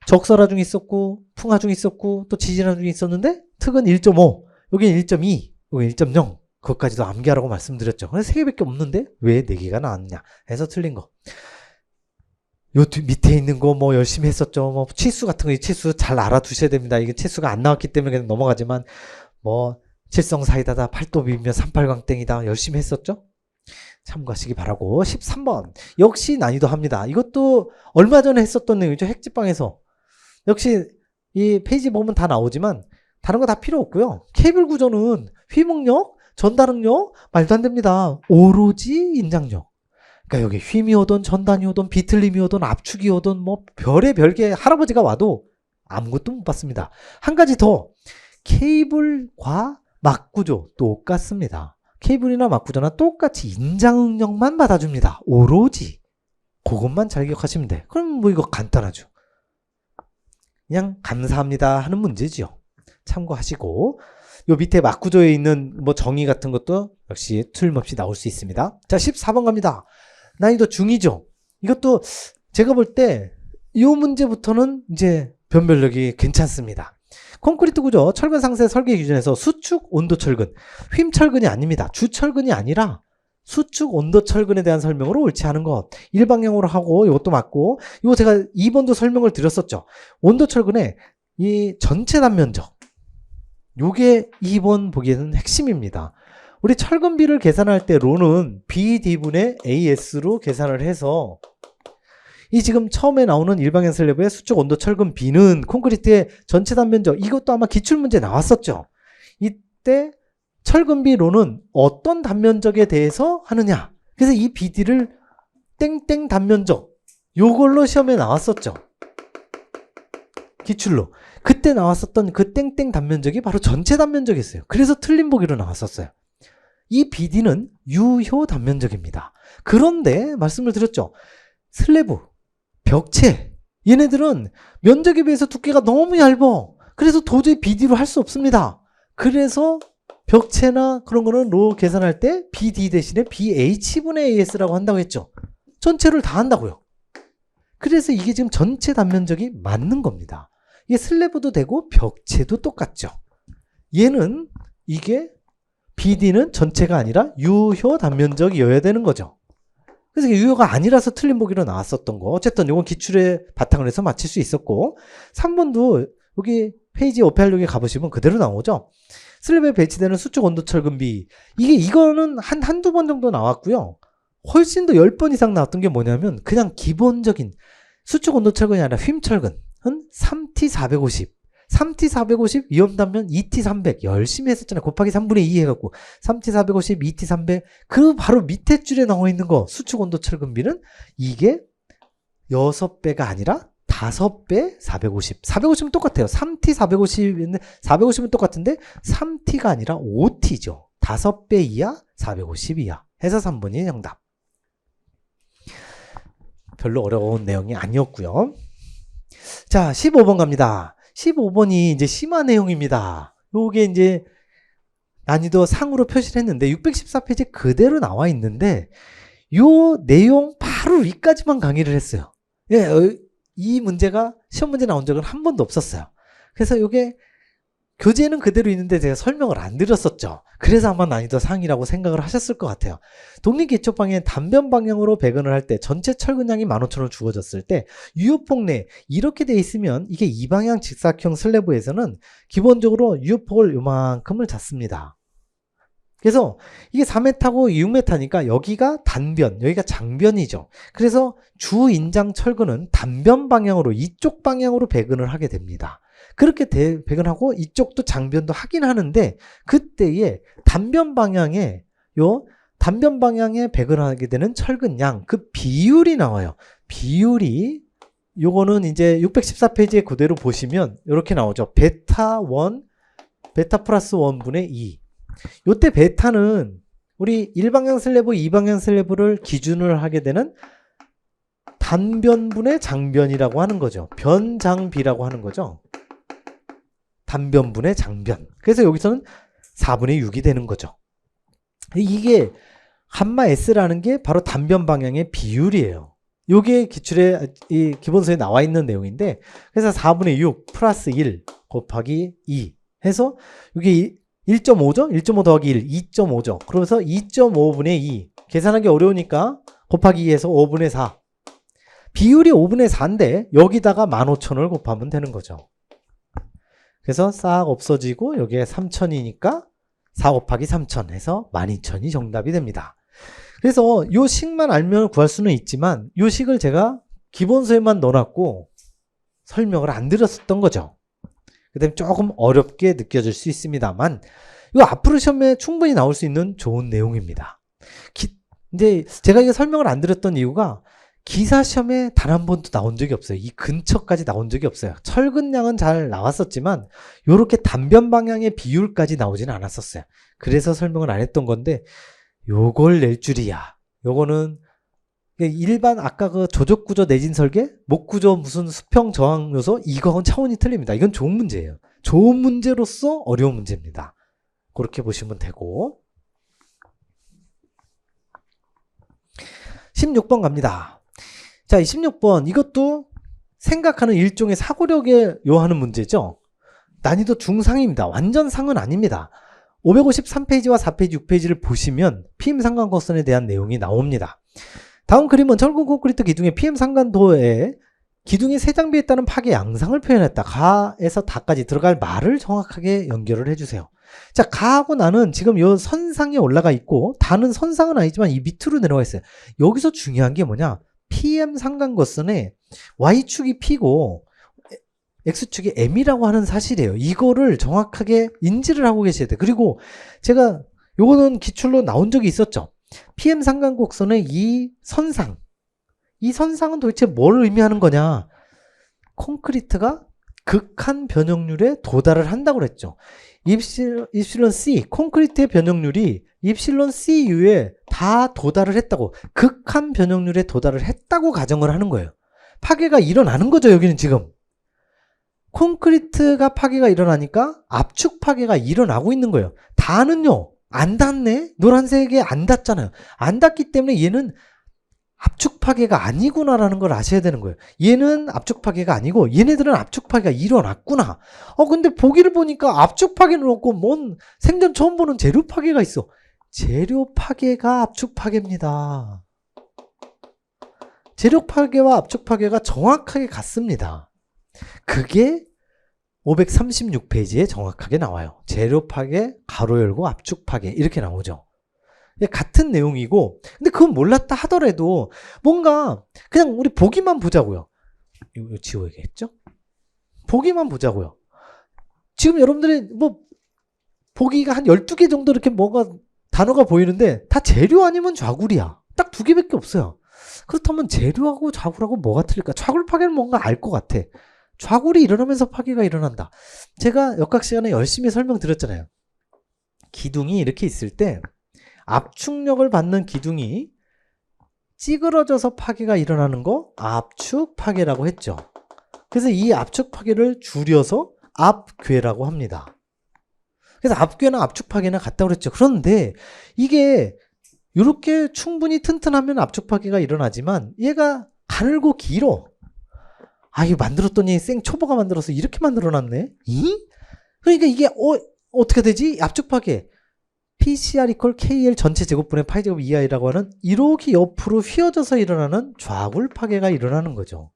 적설하중 있었고 풍하중 있었고 또 지진하중 있었는데 특은 1.5 여기는 1.2 여기 1.0 그것까지도 암기하라고 말씀드렸죠. 그래서 3개밖에 없는데 왜 4개가 나왔냐 해서 틀린 거. 요 밑에 있는 거 뭐 열심히 했었죠. 뭐 치수 같은 거 치수 잘 알아두셔야 됩니다. 이게 치수가 안 나왔기 때문에 그냥 넘어가지만 뭐 칠성사이다다 8도 비비면 38광땡이다 열심히 했었죠. 참고하시기 바라고. 13번 역시 난이도 합니다. 이것도 얼마 전에 했었던 내용이죠. 핵집방에서 역시 이 페이지 보면 다 나오지만 다른 거 다 필요 없고요. 케이블 구조는 휘목력, 전달응력 말도 안 됩니다. 오로지 인장력. 그러니까 여기 휘이 오든 전단이 오든 비틀림이 오든 압축이 오든 뭐 별의 별개 할아버지가 와도 아무것도 못 받습니다. 한 가지 더 케이블과 막구조 똑같습니다. 케이블이나 막구조나 똑같이 인장응력만 받아줍니다. 오로지 그것만 잘 기억하시면 돼. 그럼 뭐 이거 간단하죠. 그냥 감사합니다 하는 문제지요. 참고하시고 요 밑에 막구조에 있는 뭐 정의 같은 것도 역시 틀림없이 나올 수 있습니다. 자 14번 갑니다. 난이도 중이죠. 이것도 제가 볼 때 이 문제부터는 이제 변별력이 괜찮습니다. 콘크리트 구조 철근 상세 설계 기준에서 수축 온도 철근, 휨 철근이 아닙니다. 주 철근이 아니라 수축 온도 철근에 대한 설명으로 옳지 않은 것. 일방향으로 하고 이것도 맞고, 이거 제가 2번도 설명을 드렸었죠. 온도 철근의 이 전체 단면적, 요게 2번 보기에는 핵심입니다. 우리 철근비를 계산할 때 로는 BD분의 AS로 계산을 해서, 이 지금 처음에 나오는 일방향 슬래브의 수축 온도 철근 B는 콘크리트의 전체 단면적, 이것도 아마 기출문제 나왔었죠. 이때 철근비 로는 어떤 단면적에 대해서 하느냐. 그래서 이 BD를 땡땡 단면적, 요걸로 시험에 나왔었죠. 기출로. 그때 나왔었던 그 땡땡 단면적이 바로 전체 단면적이었어요. 그래서 틀린 보기로 나왔었어요. 이 BD는 유효 단면적입니다. 그런데 말씀을 드렸죠. 슬래브, 벽체, 얘네들은 면적에 비해서 두께가 너무 얇아. 그래서 도저히 BD로 할 수 없습니다. 그래서 벽체나 그런 거는 로 계산할 때 BD 대신에 BH분의 AS라고 한다고 했죠. 전체를 다 한다고요. 그래서 이게 지금 전체 단면적이 맞는 겁니다. 이게 슬래브도 되고 벽체도 똑같죠. 얘는 이게 BD는 전체가 아니라 유효 단면적이어야 되는 거죠. 그래서 이게 유효가 아니라서 틀린 보기로 나왔었던 거. 어쨌든 이건 기출의 바탕을 해서 맞힐 수 있었고, 3번도 여기 페이지 586에 가보시면 그대로 나오죠. 슬래브에 배치되는 수축 온도 철근비. 이거는 한두 번 정도 나왔고요. 훨씬 더 10번 이상 나왔던 게 뭐냐면 그냥 기본적인 수축 온도 철근이 아니라 휨 철근은 3T450. 3T450 위험단면 2T300 열심히 했었잖아요. 곱하기 3분의 2 해갖고 3T450, 2T300 그 바로 밑에 줄에 나와 있는 거 수축 온도 철근비는 이게 6배가 아니라 5배 450. 450은 똑같아요. 3T450인데 450은 똑같은데 3T가 아니라 5T죠. 5배 이하 450 이하 해서 3번이 정답. 별로 어려운 내용이 아니었고요. 자, 15번 갑니다. 15번이 이제 심화 내용입니다. 요게 이제 난이도 상으로 표시를 했는데 614페이지 그대로 나와 있는데 요 내용 바로 위까지만 강의를 했어요. 예, 이 문제가 시험 문제 나온 적은 한 번도 없었어요. 그래서 요게 교재는 그대로 있는데 제가 설명을 안 드렸었죠. 그래서 아마 난이도 상이라고 생각을 하셨을 것 같아요. 독립기초방향 단변 방향으로 배근을 할 때 전체 철근량이 15,000원 주어졌을 때 유효폭 내 이렇게 돼 있으면 이게 이방향 직사형 슬래브에서는 기본적으로 유효폭을 요만큼을 잡습니다. 그래서 이게 4m고 6m니까 여기가 단변, 여기가 장변이죠. 그래서 주인장 철근은 단변 방향으로 이쪽 방향으로 배근을 하게 됩니다. 그렇게 배근하고 이쪽도 장변도 하긴 하는데 그때에 단변 방향에 배근하게 되는 철근량 그 비율이 나와요. 비율이 요거는 이제 614페이지에 그대로 보시면 이렇게 나오죠. 베타 플러스 1분의 2. 요때 베타는 우리 1방향 슬래브, 2방향 슬래브를 기준을 하게 되는 단변분의 장변이라고 하는 거죠. 변장비라고 하는 거죠. 단변분의 장변. 그래서 여기서는 4분의 6이 되는 거죠. 이게 감마 S라는 게 바로 단변 방향의 비율이에요. 요게 기출에 이 기본서에 나와 있는 내용인데 그래서 4분의 6 플러스 1 곱하기 2 해서 이게 1.5죠? 1.5 더하기 1 2.5죠. 그러면서 2.5분의 2 계산하기 어려우니까 곱하기 2해서 5분의 4 비율이 5분의 4인데 여기다가 15,000원을 곱하면 되는 거죠. 그래서 싹 없어지고 여기에 3,000이니까 4 곱하기 3,000 해서 12,000이 정답이 됩니다. 그래서 요 식만 알면 구할 수는 있지만 요 식을 제가 기본서에만 넣어놨고 설명을 안 드렸었던 거죠. 그 다음에 조금 어렵게 느껴질 수 있습니다만 이거 앞으로 시험에 충분히 나올 수 있는 좋은 내용입니다. 근데 제가 이거 설명을 안 드렸던 이유가 기사 시험에 단 한 번도 나온 적이 없어요. 이 근처까지 나온 적이 없어요. 철근량은 잘 나왔었지만 요렇게 단변 방향의 비율까지 나오지는 않았었어요. 그래서 설명을 안 했던 건데 요걸 낼 줄이야. 요거는 일반 아까 그 조적구조 내진 설계, 목구조 무슨 수평 저항 요소 이거하고는 차원이 틀립니다. 이건 좋은 문제예요. 좋은 문제로서 어려운 문제입니다. 그렇게 보시면 되고 16번 갑니다. 자, 이 16번 이것도 생각하는 일종의 사고력에 요하는 문제죠. 난이도 중상입니다. 완전 상은 아닙니다. 553페이지와 4페이지, 6페이지를 보시면 PM 상관곡선에 대한 내용이 나옵니다. 다음 그림은 철근 콘크리트 기둥의 PM 상관도에 기둥이 세 장비에 따른 파괴 양상을 표현했다. 가에서 다까지 들어갈 말을 정확하게 연결을 해주세요. 자, 가하고 나는 지금 이 선상에 올라가 있고 다는 선상은 아니지만 이 밑으로 내려가 있어요. 여기서 중요한 게 뭐냐? PM 상관곡선에 Y축이 P고 X축이 M이라고 하는 사실이에요. 이거를 정확하게 인지를 하고 계셔야 돼요. 그리고 제가 요거는 기출로 나온 적이 있었죠. PM 상관곡선의 이 선상은 도대체 뭘 의미하는 거냐? 콘크리트가 극한 변형률에 도달을 한다고 그랬죠. 입실론 C, 콘크리트의 변형률이 입실론 CU에 다 도달을 했다고, 극한 변형률에 도달을 했다고 가정을 하는 거예요. 파괴가 일어나는 거죠, 여기는 지금. 콘크리트가 파괴가 일어나니까 압축 파괴가 일어나고 있는 거예요. 다는요, 안 닿네? 노란색에 안 닿잖아요. 안 닿기 때문에 얘는 압축 파괴가 아니구나라는 걸 아셔야 되는 거예요. 얘는 압축 파괴가 아니고 얘네들은 압축 파괴가 일어났구나. 근데 보기를 보니까 압축 파괴는 없고 뭔 생전 처음 보는 재료 파괴가 있어. 재료 파괴가 압축 파괴입니다. 재료 파괴와 압축 파괴가 정확하게 같습니다. 그게 536페이지에 정확하게 나와요. 재료 파괴, 가로 열고 압축 파괴 이렇게 나오죠. 같은 내용이고, 근데 그건 몰랐다 하더라도 뭔가 그냥 우리 보기만 보자고요. 이거 지워야겠죠? 보기만 보자고요. 지금 여러분들이 뭐 보기가 한 12개 정도 이렇게 뭐가 단어가 보이는데 다 재료 아니면 좌굴이야. 딱 2개밖에 없어요. 그렇다면 재료하고 좌굴하고 뭐가 틀릴까? 좌굴 파괴는 뭔가 알 것 같아. 좌굴이 일어나면서 파괴가 일어난다. 제가 역학 시간에 열심히 설명드렸잖아요. 기둥이 이렇게 있을 때 압축력을 받는 기둥이 찌그러져서 파괴가 일어나는 거 압축 파괴라고 했죠. 그래서 이 압축 파괴를 줄여서 압괴라고 합니다. 그래서 압괴나 압축 파괴나 같다고 그랬죠. 그런데 이게 이렇게 충분히 튼튼하면 압축 파괴가 일어나지만 얘가 가늘고 길어. 이거 만들었더니 생 초보가 만들어서 이렇게 만들어놨네. 그러니까 이게 어떻게 되지? 압축 파괴. PCR equal KL 전체 제곱분의 파이 제곱 2i라고 하는 이렇게 옆으로 휘어져서 일어나는 좌굴 파괴가 일어나는 거죠.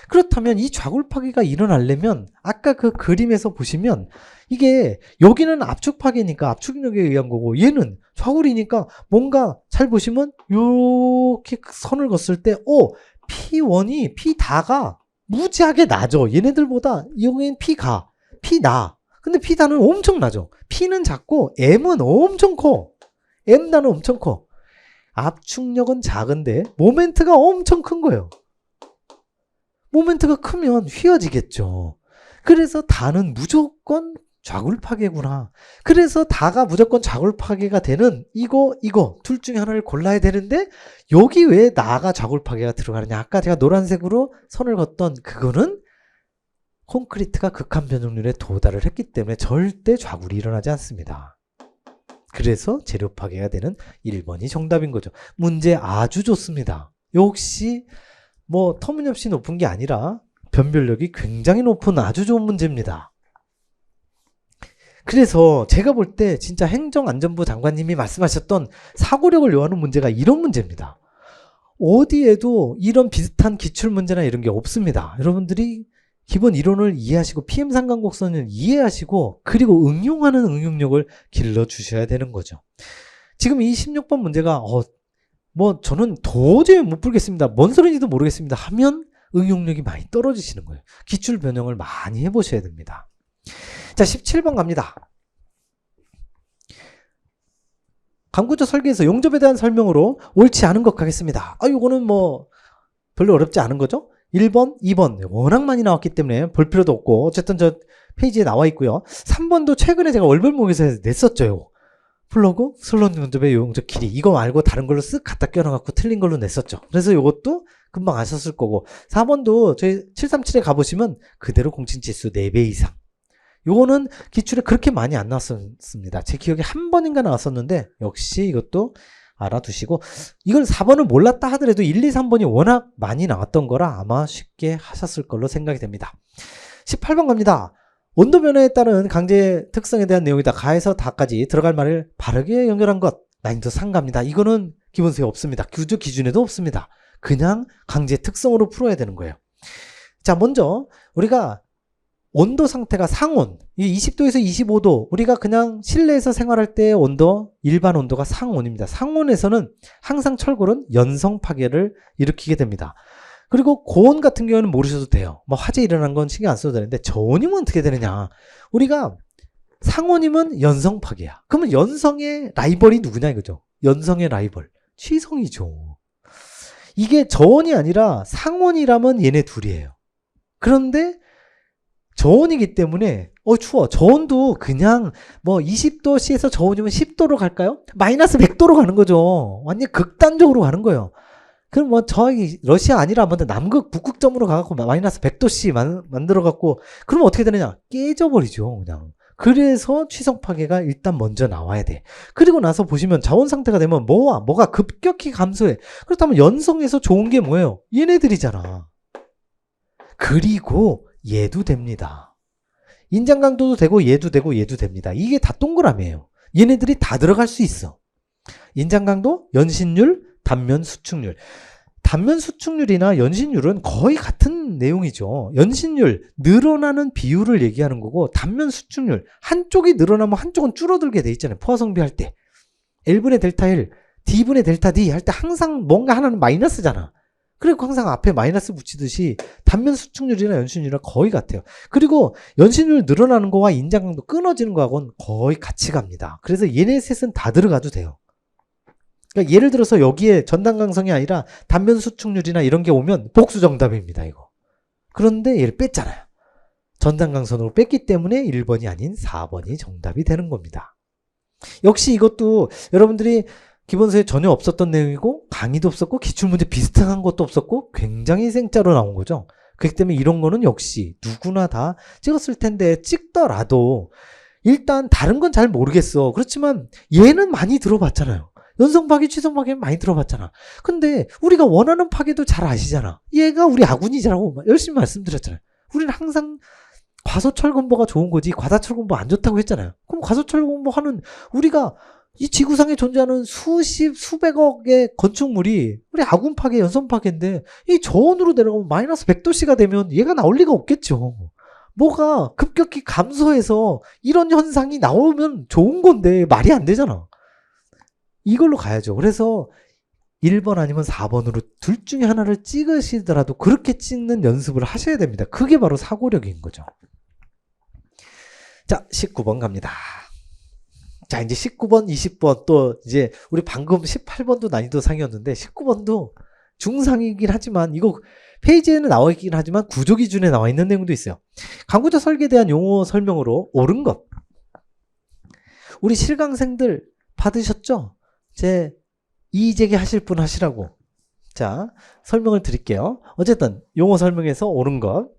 그렇다면 이 좌굴 파괴가 일어나려면 아까 그 그림에서 보시면 이게 여기는 압축 파괴니까 압축력에 의한 거고 얘는 좌굴이니까 뭔가 잘 보시면 이렇게 선을 걷을 때 P1이 P 다가 무지하게 나죠. 얘네들보다 여기는 P가 P나. 근데 P단은 엄청 나죠. P는 작고 M은 엄청 커. M단은 엄청 커. 압축력은 작은데 모멘트가 엄청 큰 거예요. 모멘트가 크면 휘어지겠죠. 그래서 다는 무조건 좌굴 파괴구나. 그래서 다가 무조건 좌굴 파괴가 되는 이거 둘 중에 하나를 골라야 되는데 여기 왜 나가 좌굴 파괴가 들어가느냐. 아까 제가 노란색으로 선을 걷던 그거는 콘크리트가 극한 변형률에 도달을 했기 때문에 절대 좌굴이 일어나지 않습니다. 그래서 재료 파괴가 되는 1번이 정답인 거죠. 문제 아주 좋습니다. 역시 뭐 터무니없이 높은 게 아니라 변별력이 굉장히 높은 아주 좋은 문제입니다. 그래서 제가 볼 때 진짜 행정안전부 장관님이 말씀하셨던 사고력을 요하는 문제가 이런 문제입니다. 어디에도 이런 비슷한 기출문제나 이런 게 없습니다. 여러분들이 기본 이론을 이해하시고 PM 상관곡선을 이해하시고 그리고 응용하는 응용력을 길러주셔야 되는 거죠. 지금 이 16번 문제가 저는 도저히 못 풀겠습니다. 뭔 소리인지도 모르겠습니다. 하면 응용력이 많이 떨어지시는 거예요. 기출 변형을 많이 해보셔야 됩니다. 자, 17번 갑니다. 강구조 설계에서 용접에 대한 설명으로 옳지 않은 것 가겠습니다. 요거는 뭐 별로 어렵지 않은 거죠? 1번, 2번 워낙 많이 나왔기 때문에 볼 필요도 없고 어쨌든 저 페이지에 나와 있고요. 3번도 최근에 제가 월별목에서 냈었죠. 플러그, 슬롯 용접의 용접 길이 이거 말고 다른 걸로 쓱 갖다 껴넣어갖고 틀린 걸로 냈었죠. 그래서 이것도 금방 아셨을 거고 4번도 저희 737에 가보시면 그대로 공칭지수 4배 이상. 요거는 기출에 그렇게 많이 안 나왔습니다. 제 기억에 한 번인가 나왔었는데 역시 이것도 알아두시고 이걸 4번을 몰랐다 하더라도 1, 2, 3번이 워낙 많이 나왔던 거라 아마 쉽게 하셨을 걸로 생각이 됩니다. 18번 갑니다. 온도 변화에 따른 강제 특성에 대한 내용이다. 가에서 다까지 들어갈 말을 바르게 연결한 것. 난이도 상가입니다. 이거는 기본서에 없습니다. 규조 기준에도 없습니다. 그냥 강제 특성으로 풀어야 되는 거예요. 자, 먼저 우리가 온도 상태가 상온, 20도에서 25도, 우리가 그냥 실내에서 생활할 때의 온도, 일반 온도가 상온입니다. 상온에서는 항상 철골은 연성 파괴를 일으키게 됩니다. 그리고 고온 같은 경우는 모르셔도 돼요. 뭐 화재 일어난 건 신경 안 써도 되는데 저온이면 어떻게 되느냐. 우리가 상온이면 연성 파괴야. 그러면 연성의 라이벌이 누구냐 이거죠. 연성의 라이벌. 취성이죠. 이게 저온이 아니라 상온이라면 얘네 둘이에요. 그런데 저온이기 때문에 추워. 저온도 그냥 뭐 20도씨에서 저온이면 10도로 갈까요? 마이너스 100도로 가는 거죠. 완전 극단적으로 가는 거예요. 그럼 뭐 저기 러시아 아니라 먼저 남극 북극점으로 가갖고 마이너스 100도씨 만들어갖고 그러면 어떻게 되느냐? 깨져버리죠. 그냥. 그래서 취성 파괴가 일단 먼저 나와야 돼. 그리고 나서 보시면 자원 상태가 되면 뭐가 급격히 감소해. 그렇다면 연성에서 좋은 게 뭐예요? 얘네들이잖아. 그리고 얘도 됩니다. 인장 강도도 되고 얘도 되고 얘도 됩니다. 이게 다 동그라미예요. 얘네들이 다 들어갈 수 있어. 인장 강도, 연신율, 단면 수축률. 단면 수축률이나 연신율은 거의 같은 내용이죠. 연신율, 늘어나는 비율을 얘기하는 거고, 단면 수축률, 한쪽이 늘어나면 한쪽은 줄어들게 돼 있잖아요. 포화성비 할 때. L분의 델타 L, D분의 델타 D 할 때 항상 뭔가 하나는 마이너스잖아. 그리고 항상 앞에 마이너스 붙이듯이 단면 수축률이나 연신율이랑 거의 같아요. 그리고 연신율 늘어나는 거와 인장강도 끊어지는 거하고는 거의 같이 갑니다. 그래서 얘네 셋은 다 들어가도 돼요. 그러니까 예를 들어서 여기에 전단강성이 아니라 단면 수축률이나 이런 게 오면 복수 정답입니다. 이거. 그런데 얘를 뺐잖아요. 전단강선으로 뺐기 때문에 1번이 아닌 4번이 정답이 되는 겁니다. 역시 이것도 여러분들이 기본서에 전혀 없었던 내용이고 강의도 없었고 기출문제 비슷한 것도 없었고 굉장히 생짜로 나온 거죠. 그렇기 때문에 이런 거는 역시 누구나 다 찍었을 텐데 찍더라도 일단 다른 건 잘 모르겠어. 그렇지만 얘는 많이 들어봤잖아요. 연성파괴, 취성파괴는 많이 들어봤잖아. 근데 우리가 원하는 파괴도 잘 아시잖아. 얘가 우리 아군이라고 열심히 말씀드렸잖아요. 우리는 항상 과소철분보가 좋은 거지 과다철분보 안 좋다고 했잖아요. 그럼 과소철분보 하는 우리가 이 지구상에 존재하는 수백억의 건축물이 우리 아군 파괴, 연성 파괴인데 이 저온으로 내려가면 마이너스 100도씨가 되면 얘가 나올 리가 없겠죠. 뭐가 급격히 감소해서 이런 현상이 나오면 좋은 건데 말이 안 되잖아. 이걸로 가야죠. 그래서 1번 아니면 4번으로 둘 중에 하나를 찍으시더라도 그렇게 찍는 연습을 하셔야 됩니다. 그게 바로 사고력인 거죠. 자, 19번 갑니다. 자, 이제 19번, 20번 또 이제 우리 방금 18번도 난이도 상이었는데 19번도 중상이긴 하지만 이거 페이지에는 나와 있긴 하지만 구조 기준에 나와 있는 내용도 있어요. 강구조 설계에 대한 용어 설명으로 옳은 것. 우리 실강생들 받으셨죠? 제 이의제기 하실 분 하시라고. 자, 설명을 드릴게요. 어쨌든 용어 설명에서 옳은 것.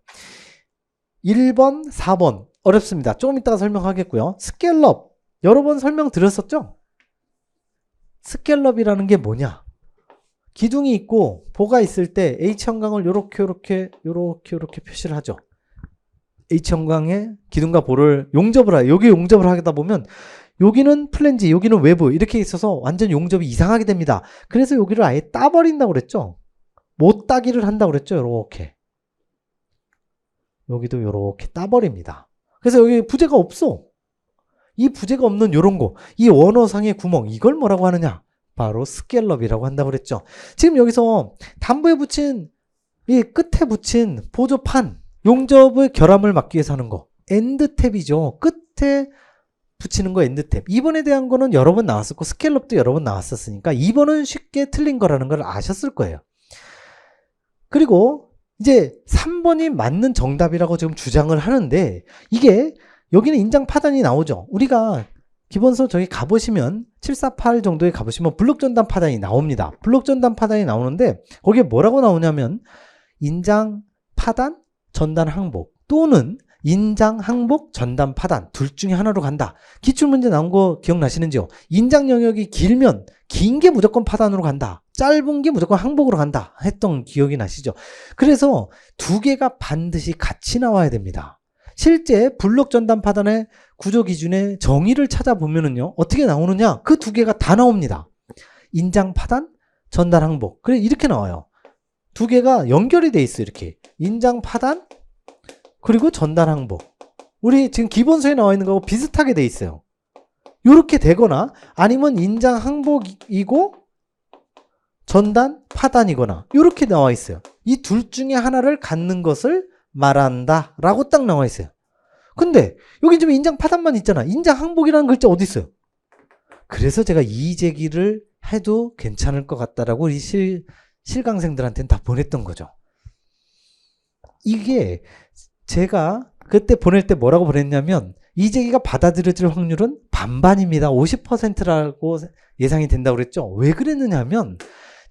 1번, 4번 어렵습니다. 조금 이따가 설명하겠고요. 스켈럽 여러 번 설명드렸었죠? 스켈럽이라는 게 뭐냐? 기둥이 있고 보가 있을 때 H형광을 요렇게 표시를 하죠. H형광에 기둥과 보를 용접을 해요. 여기 용접을 하다 보면 여기는 플랜지, 여기는 외부 이렇게 있어서 완전 용접이 이상하게 됩니다. 그래서 여기를 아예 따버린다고 그랬죠? 못 따기를 한다고 그랬죠? 요렇게. 여기도 요렇게 따버립니다. 그래서 여기 부재가 없어. 이 부재가 없는 요런 거, 이 원어상의 구멍, 이걸 뭐라고 하느냐? 바로 스켈럽이라고 한다고 그랬죠. 지금 여기서 담부에 붙인, 이 끝에 붙인 보조판, 용접의 결함을 막기 위해서 하는 거. 엔드탭이죠. 끝에 붙이는 거 엔드탭. 2번에 대한 거는 여러 번 나왔었고, 스켈럽도 여러 번 나왔었으니까 2번은 쉽게 틀린 거라는 걸 아셨을 거예요. 그리고 이제 3번이 맞는 정답이라고 지금 주장을 하는데, 이게 여기는 인장 파단이 나오죠. 우리가 기본서 저기 가보시면 748 정도에 가보시면 블록 전단 파단이 나옵니다. 블록 전단 파단이 나오는데 거기에 뭐라고 나오냐면 인장 파단 전단 항복 또는 인장 항복 전단 파단 둘 중에 하나로 간다. 기출문제 나온 거 기억나시는지요? 인장 영역이 길면 긴 게 무조건 파단으로 간다. 짧은 게 무조건 항복으로 간다 했던 기억이 나시죠? 그래서 두 개가 반드시 같이 나와야 됩니다. 실제 블록 전단 파단의 구조 기준의 정의를 찾아보면은요, 어떻게 나오느냐? 그 두 개가 다 나옵니다. 인장 파단, 전단 항복. 그래, 이렇게 나와요. 두 개가 연결이 돼 있어요, 이렇게. 인장 파단, 그리고 전단 항복. 우리 지금 기본서에 나와 있는 거하고 비슷하게 돼 있어요. 이렇게 되거나, 아니면 인장 항복이고, 전단 파단이거나, 이렇게 나와 있어요. 이 둘 중에 하나를 갖는 것을 말한다 라고 딱 나와 있어요. 근데 여기 지금 인장 파단만 있잖아. 인장 항복이라는 글자 어디 있어요? 그래서 제가 이의 제기를 해도 괜찮을 것 같다라고 이 실강생들한테는 다 보냈던 거죠. 이게 제가 그때 보낼 때 뭐라고 보냈냐면, 이의 제기가 받아들여질 확률은 반반입니다. 50%라고 예상이 된다고 그랬죠. 왜 그랬느냐 하면,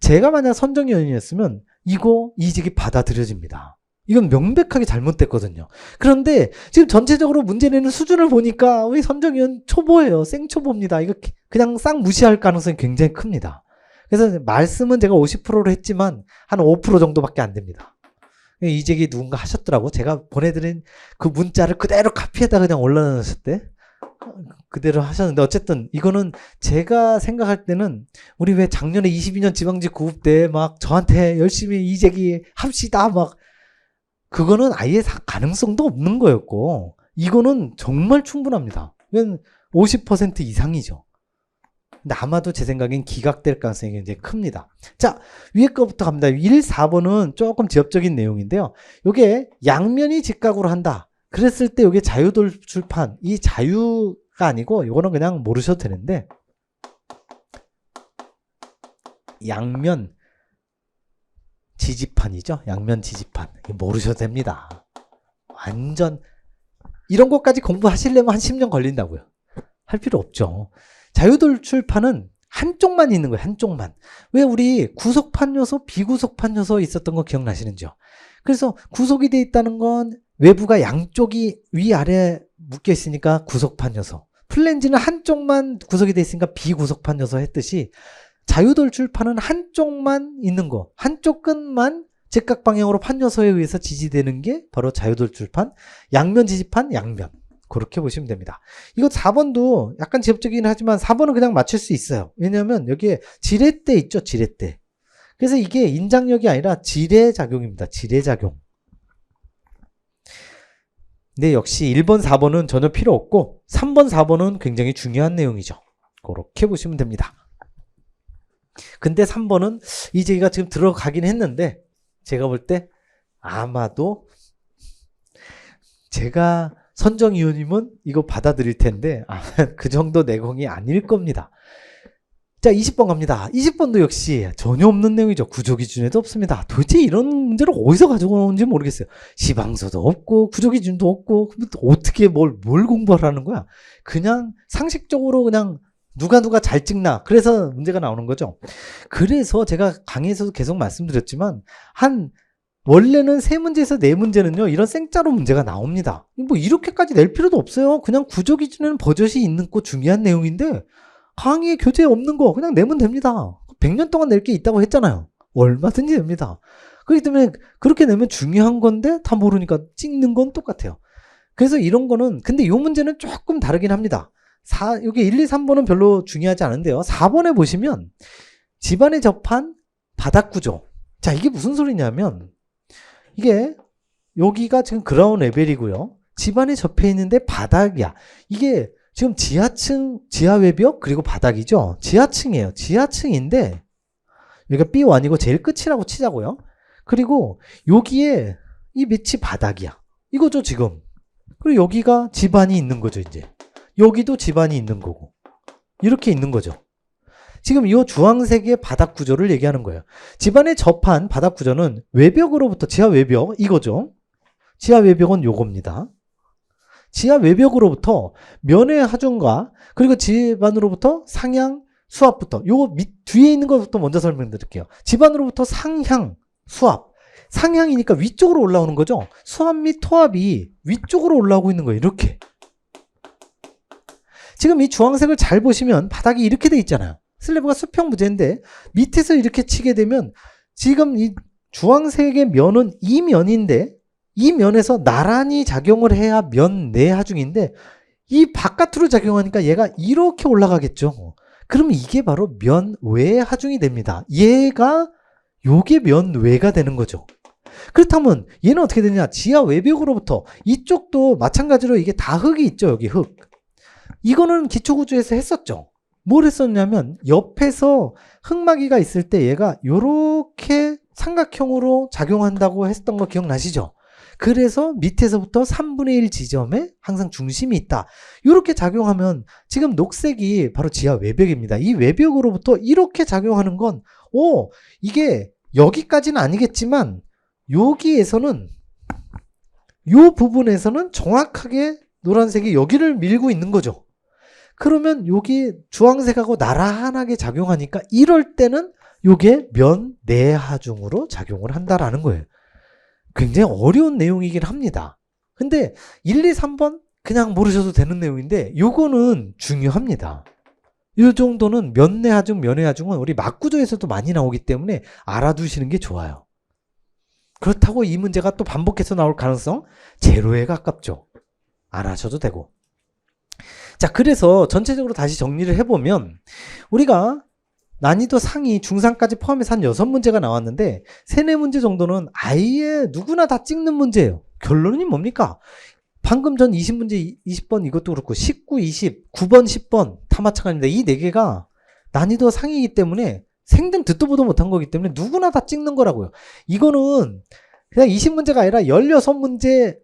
제가 만약 선정위원이었으면 이거 이의 제기 받아들여집니다. 이건 명백하게 잘못됐거든요. 그런데 지금 전체적으로 문제 내는 수준을 보니까 우리 선정위원 초보예요. 생초보입니다. 이거 그냥 싹 무시할 가능성이 굉장히 큽니다. 그래서 말씀은 제가 50%로 했지만 한 5% 정도밖에 안 됩니다. 이의 제기 누군가 하셨더라고. 제가 보내드린 그 문자를 그대로 카피해다 그냥 올려놓으셨대. 그대로 하셨는데, 어쨌든 이거는 제가 생각할 때는, 우리 왜 작년에 22년 지방직 구급 때 막 저한테 열심히 이의 제기 합시다 막, 그거는 아예 가능성도 없는 거였고, 이거는 정말 충분합니다. 이건 50% 이상이죠. 근데 아마도 제 생각엔 기각될 가능성이 굉장히 큽니다. 자, 위에 거부터 갑니다. 1, 4번은 조금 지엽적인 내용인데요. 요게 양면이 직각으로 한다. 그랬을 때 요게 자유돌출판, 이 자유가 아니고 요거는 그냥 모르셔도 되는데, 양면 지지판이죠. 양면 지지판. 모르셔도 됩니다. 완전 이런 것까지 공부하시려면 한 10년 걸린다고요. 할 필요 없죠. 자유돌출판은 한쪽만 있는 거예요. 한쪽만. 왜 우리 구속판 요소, 비구속판 요소 있었던 거 기억나시는지요? 그래서 구속이 돼 있다는 건 외부가 양쪽이 위아래 묶여 있으니까 구속판 요소. 플랜지는 한쪽만 구속이 돼 있으니까 비구속판 요소 했듯이, 자유돌출판은 한쪽만 있는 거, 한쪽 끝만 직각 방향으로 판 요소에 의해서 지지되는 게 바로 자유돌출판, 양면 지지판, 양면. 그렇게 보시면 됩니다. 이거 4번도 약간 지엽적이긴 하지만 4번은 그냥 맞출 수 있어요. 왜냐하면 여기에 지렛대 있죠, 지렛대. 그래서 이게 인장력이 아니라 지뢰작용입니다. 지뢰작용. 근데 역시 1번, 4번은 전혀 필요 없고 3번, 4번은 굉장히 중요한 내용이죠. 그렇게 보시면 됩니다. 근데 3번은 이의 제기가 지금 들어가긴 했는데, 제가 볼 때 아마도 제가 선정위원님은 이거 받아들일 텐데 그 정도 내공이 아닐 겁니다. 자, 20번 갑니다. 20번도 역시 전혀 없는 내용이죠. 구조기준에도 없습니다. 도대체 이런 문제를 어디서 가지고 오는지 모르겠어요. 시방서도 없고 구조기준도 없고, 어떻게 뭘 공부하라는 거야. 그냥 상식적으로 그냥 누가 잘 찍나, 그래서 문제가 나오는 거죠. 그래서 제가 강의에서도 계속 말씀드렸지만, 원래는 3문제에서 4문제는요 이런 생짜로 문제가 나옵니다. 뭐 이렇게까지 낼 필요도 없어요. 그냥 구조기준에는 버젓이 있는 거 중요한 내용인데, 강의에 교재에 없는 거 그냥 내면 됩니다. 100년 동안 낼 게 있다고 했잖아요. 얼마든지 됩니다. 그렇기 때문에 그렇게 내면 중요한 건데 다 모르니까 찍는 건 똑같아요. 그래서 이런 거는, 근데 이 문제는 조금 다르긴 합니다. 여기 1, 2, 3번은 별로 중요하지 않은데요. 4번에 보시면 집안에 접한 바닥구조. 자, 이게 무슨 소리냐면, 이게 여기가 지금 그라운드 레벨이고요. 집안에 접해 있는데 바닥이야. 이게 지금 지하층, 지하외벽, 그리고 바닥이죠. 지하층이에요. 지하층인데 여기가 B1이고 제일 끝이라고 치자고요. 그리고 여기에 이 밑이 바닥이야. 이거죠, 지금. 그리고 여기가 집안이 있는 거죠, 이제. 여기도 집안이 있는 거고. 이렇게 있는 거죠. 지금 이 주황색의 바닥 구조를 얘기하는 거예요. 집안에 접한 바닥 구조는 외벽으로부터, 지하 외벽, 이거죠. 지하 외벽은 요겁니다. 지하 외벽으로부터 면의 하중과, 그리고 집안으로부터 상향 수압부터, 요 뒤에 있는 것부터 먼저 설명드릴게요. 집안으로부터 상향 수압. 상향이니까 위쪽으로 올라오는 거죠. 수압 및 토압이 위쪽으로 올라오고 있는 거예요. 이렇게. 지금 이 주황색을 잘 보시면 바닥이 이렇게 돼 있잖아요. 슬래브가 수평 부재인데 밑에서 이렇게 치게 되면 지금 이 주황색의 면은 이 면인데 이 면에서 나란히 작용을 해야 면 내 하중인데 이 바깥으로 작용하니까 얘가 이렇게 올라가겠죠. 그러면 이게 바로 면 외 하중이 됩니다. 얘가 요게 면 외가 되는 거죠. 그렇다면 얘는 어떻게 되냐? 지하 외벽으로부터 이쪽도 마찬가지로 이게 다 흙이 있죠. 여기 흙. 이거는 기초구조에서 했었죠. 뭘 했었냐면 옆에서 흙막이가 있을 때 얘가 요렇게 삼각형으로 작용한다고 했던 거 기억나시죠? 그래서 밑에서부터 3분의 1 지점에 항상 중심이 있다. 이렇게 작용하면 지금 녹색이 바로 지하 외벽입니다. 이 외벽으로부터 이렇게 작용하는 건 이게 여기까지는 아니겠지만 여기에서는 요 부분에서는 정확하게 노란색이 여기를 밀고 있는 거죠. 그러면 여기 주황색하고 나란하게 작용하니까 이럴 때는 요게 면 내하중으로 작용을 한다라는 거예요. 굉장히 어려운 내용이긴 합니다. 근데 1, 2, 3번 그냥 모르셔도 되는 내용인데 요거는 중요합니다. 이 정도는 면내하중, 면외하중은 우리 막구조에서도 많이 나오기 때문에 알아두시는 게 좋아요. 그렇다고 이 문제가 또 반복해서 나올 가능성 제로에 가깝죠. 안 하셔도 되고. 자, 그래서 전체적으로 다시 정리를 해보면 우리가 난이도 상위, 중상까지 포함해서 한 6문제가 나왔는데 3, 4문제 정도는 아예 누구나 다 찍는 문제예요. 결론이 뭡니까? 방금 전 20문제, 20번 이것도 그렇고 19, 20, 9번, 10번 다 마찬가지입니다. 이 4개가 난이도 상위이기 때문에 생전 듣도 보도 못한 거기 때문에 누구나 다 찍는 거라고요. 이거는 그냥 20문제가 아니라 16문제를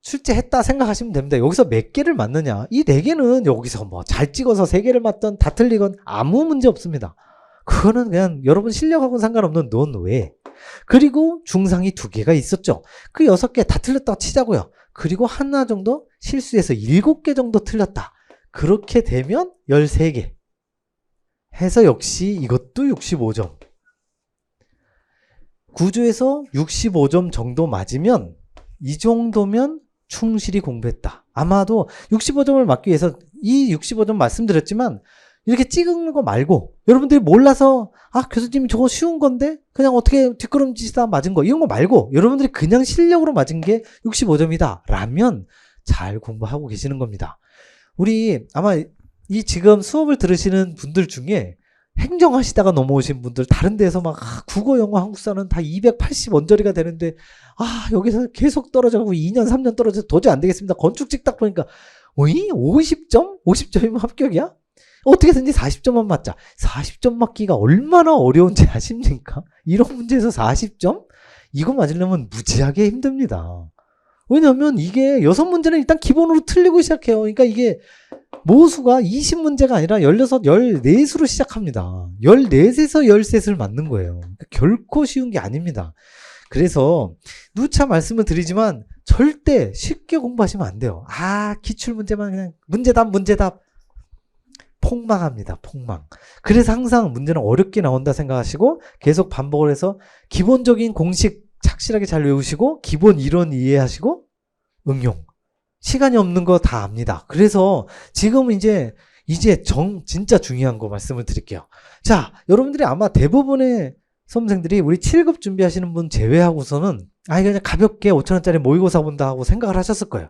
출제했다 생각하시면 됩니다. 여기서 몇 개를 맞느냐? 이 4개는 여기서 뭐 잘 찍어서 3개를 맞던 다 틀리건 아무 문제 없습니다. 그거는 그냥 여러분 실력하고는 상관없는 논외. 그리고 중상이 2개가 있었죠. 그 6개 다 틀렸다고 치자고요. 그리고 하나 정도 실수해서 7개 정도 틀렸다. 그렇게 되면 13개. 해서 역시 이것도 65점. 구조에서 65점 정도 맞으면 이 정도면 충실히 공부했다. 아마도 65점을 맞기 위해서 이 65점 말씀드렸지만 이렇게 찍은 거 말고 여러분들이 몰라서 교수님 저거 쉬운 건데 그냥 어떻게 뒷걸음치다 맞은 거 이런 거 말고 여러분들이 그냥 실력으로 맞은 게 65점이다 라면 잘 공부하고 계시는 겁니다. 우리 아마 이 지금 수업을 들으시는 분들 중에 행정하시다가 넘어오신 분들 다른 데서 막 국어, 영어, 한국사는 다 280 원저리가 되는데 여기서 계속 떨어져가고 2년, 3년 떨어져서 도저히 안 되겠습니다. 건축직 딱 보니까 50점? 50점이면 합격이야? 어떻게든지 40점만 맞자. 40점 맞기가 얼마나 어려운지 아십니까? 이런 문제에서 40점? 이거 맞으려면 무지하게 힘듭니다. 왜냐면 이게 6문제는 일단 기본으로 틀리고 시작해요. 그러니까 이게 모수가 20문제가 아니라 16, 14수로 시작합니다. 14에서 13을 맞는 거예요. 그러니까 결코 쉬운 게 아닙니다. 그래서 누차 말씀을 드리지만 절대 쉽게 공부하시면 안 돼요. 기출문제만 그냥 문제답 폭망합니다. 폭망. 그래서 항상 문제는 어렵게 나온다 생각하시고 계속 반복을 해서 기본적인 공식 착실하게 잘 외우시고 기본 이론 이해하시고 응용. 시간이 없는 거 다 압니다. 그래서 지금 이제 진짜 중요한 거 말씀을 드릴게요. 자, 여러분들이 아마 대부분의 수험생들이 우리 7급 준비하시는 분 제외하고서는 이거 그냥 가볍게 5,000원짜리 모의고사 본다 하고 생각을 하셨을 거예요.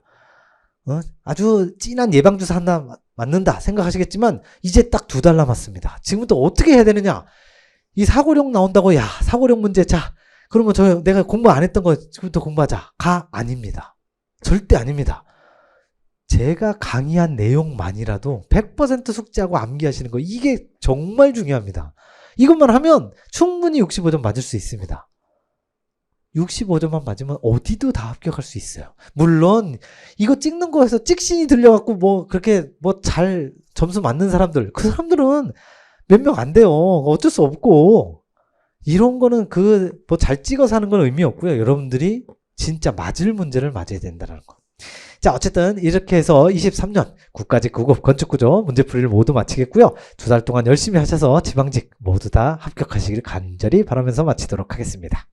아주 진한 예방주사 하나 맞는다 생각하시겠지만 이제 딱 2달 남았습니다. 지금부터 어떻게 해야 되느냐? 이 사고력 나온다고 사고력 문제 그러면 내가 공부 안 했던 거 지금부터 공부하자. 아닙니다. 절대 아닙니다. 제가 강의한 내용만이라도 100% 숙지하고 암기하시는 거 이게 정말 중요합니다. 이것만 하면 충분히 65점 맞을 수 있습니다. 65점만 맞으면 어디도 다 합격할 수 있어요. 물론 이거 찍는 거에서 찍신이 들려갖고 그렇게 잘 점수 맞는 사람들 그 사람들은 몇 명 안 돼요. 어쩔 수 없고 이런 거는 잘 찍어서 하는 건 의미 없고요. 여러분들이 진짜 맞을 문제를 맞아야 된다는 거. 자, 어쨌든 이렇게 해서 23년 국가직 9급 건축구조 문제풀이를 모두 마치겠고요. 2달 동안 열심히 하셔서 지방직 모두 다 합격하시길 간절히 바라면서 마치도록 하겠습니다.